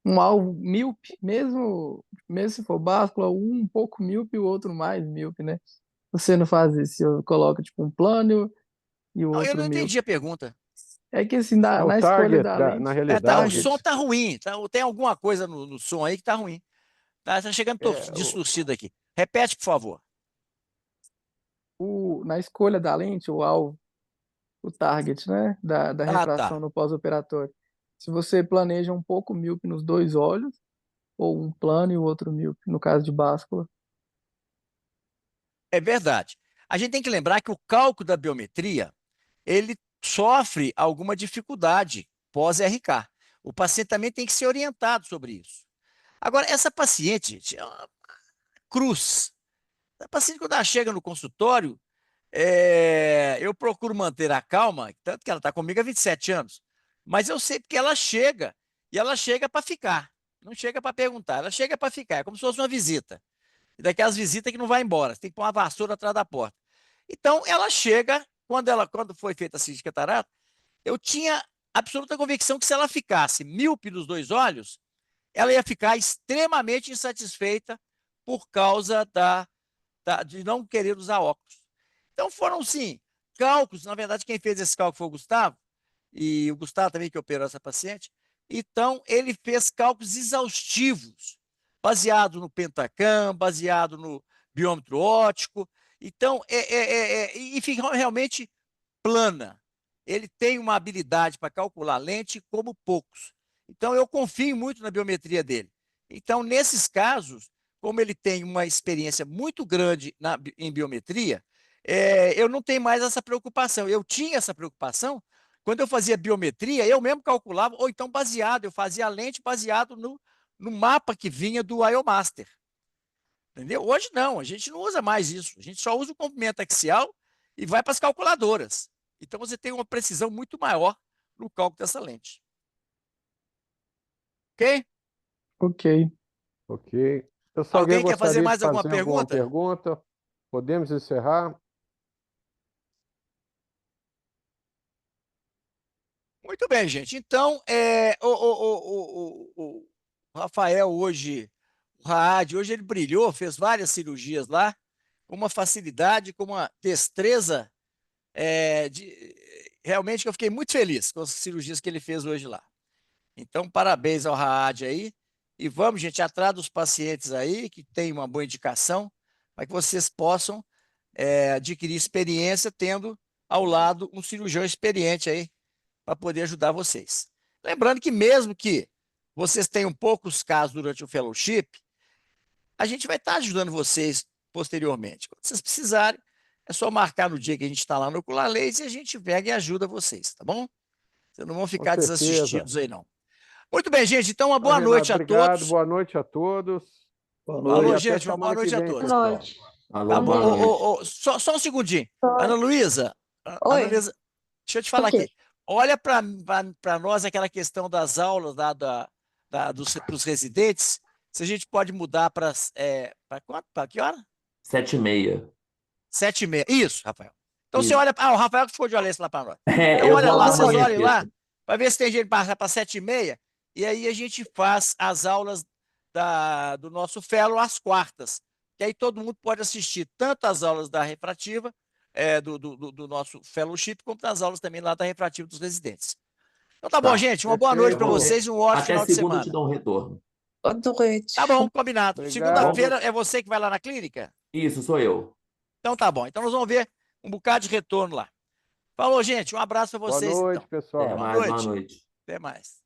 Um alvo míope, mesmo se for báscula, um pouco míope e o outro mais míope, né? Você não faz isso, você coloca tipo um plano e o Não, eu outro não entendi míope. a pergunta. É que assim, É o na escolha target, da na lente, o O realidade. som target, tá ruim. Tem alguma coisa no som aí que tá ruim. Tá chegando é, distorcido aqui. Repete, por favor. na escolha da lente, o alvo, o target, né, da Ah, refração tá. no pós-operatório. Se você planeja um pouco míope nos dois olhos, ou um plano e o outro míope, no caso de báscula. É verdade. A gente tem que lembrar que o cálculo da biometria, ele sofre alguma dificuldade pós-RK. O paciente também tem que ser orientado sobre isso. Agora, essa paciente, gente, é uma cruz. A paciente, quando ela chega no consultório, eu procuro manter a calma, tanto que ela está comigo há 27 anos, mas eu sei porque ela chega, e ela chega para ficar, não chega para perguntar, ela chega para ficar, é como se fosse uma visita. E daquelas visitas que não vai embora, você tem que pôr uma vassoura atrás da porta. Então, ela chega, quando foi feita a cirurgia de catarata, eu tinha absoluta convicção que se ela ficasse míope nos dois olhos, ela ia ficar extremamente insatisfeita por causa de não querer usar óculos. Então foram, sim, cálculos. Na verdade, quem fez esse cálculo foi o Gustavo, e o Gustavo também que operou essa paciente. Então, ele fez cálculos exaustivos, baseado no Pentacam, baseado no biômetro óptico. Então, e fica realmente plana. Ele tem uma habilidade para calcular lente como poucos. Então, eu confio muito na biometria dele. Então, nesses casos, como ele tem uma experiência muito grande em biometria, eu não tenho mais essa preocupação. Eu tinha essa preocupação quando eu fazia biometria, eu mesmo calculava, ou então eu fazia a lente baseado no mapa que vinha do IOMaster. Entendeu? Hoje não, a gente não usa mais isso. A gente só usa o comprimento axial e vai para as calculadoras. Então você tem uma precisão muito maior no cálculo dessa lente. Ok? Ok. Ok. Pessoal, alguém Alguém quer fazer gostaria de mais alguma fazer alguma pergunta? pergunta? Podemos encerrar? Muito bem, gente. Então, o Rafael hoje, o Raad, hoje ele brilhou, fez várias cirurgias lá, com uma facilidade, com uma destreza, realmente que eu fiquei muito feliz com as cirurgias que ele fez hoje lá. Então, parabéns ao Raad aí. E vamos, gente, atrás dos pacientes aí, que tem uma boa indicação, para que vocês possam adquirir experiência tendo ao lado um cirurgião experiente aí, para poder ajudar vocês. Lembrando que mesmo que vocês tenham poucos casos durante o fellowship, a gente vai estar ajudando vocês posteriormente. Quando vocês precisarem, é só marcar no dia que a gente está lá no Ocular Laser e a gente pega e ajuda vocês, tá bom? Vocês não vão Com ficar certeza. desassistidos aí, não. Muito bem, gente. Então, uma Então, boa Renato, noite a obrigado. todos. Boa noite a todos. Boa Falou, E noite. até gente. Uma boa semana que noite a vem, Boa todos. pessoal. noite. Alô, Tá boa bom. noite. Só um segundinho. Ana Luísa, Oi, deixa eu te o falar quê? aqui. Olha para nós aquela questão das aulas para os residentes, se a gente pode mudar para quanto? Para que hora? 7h30. 7h30. Isso, Rafael. Então você Isso. olha. O Rafael que ficou de olhar isso lá para nós. É, Então eu olha vou lá, lá vocês amanhã, olhem lá, sexta. para ver se tem gente para 7h30, e aí a gente faz as aulas do nosso fellow às quartas. Que aí todo mundo pode assistir tanto as aulas da refrativa, do nosso fellowship, como as aulas também lá da refrativa dos residentes. Então tá bom, Tá. gente. Uma boa noite Eu para Perfeito. vou. vocês e um ótimo Até final de segunda eu te semana. dou um retorno. boa noite. Tá bom, combinado. Obrigado. Segunda-feira é você que vai lá na clínica? Isso, sou eu. Então tá bom. Então nós vamos ver um bocado de retorno lá. Falou, gente. Um abraço para Boa vocês, então. noite, Até pessoal. Boa mais, boa noite. noite. Até mais.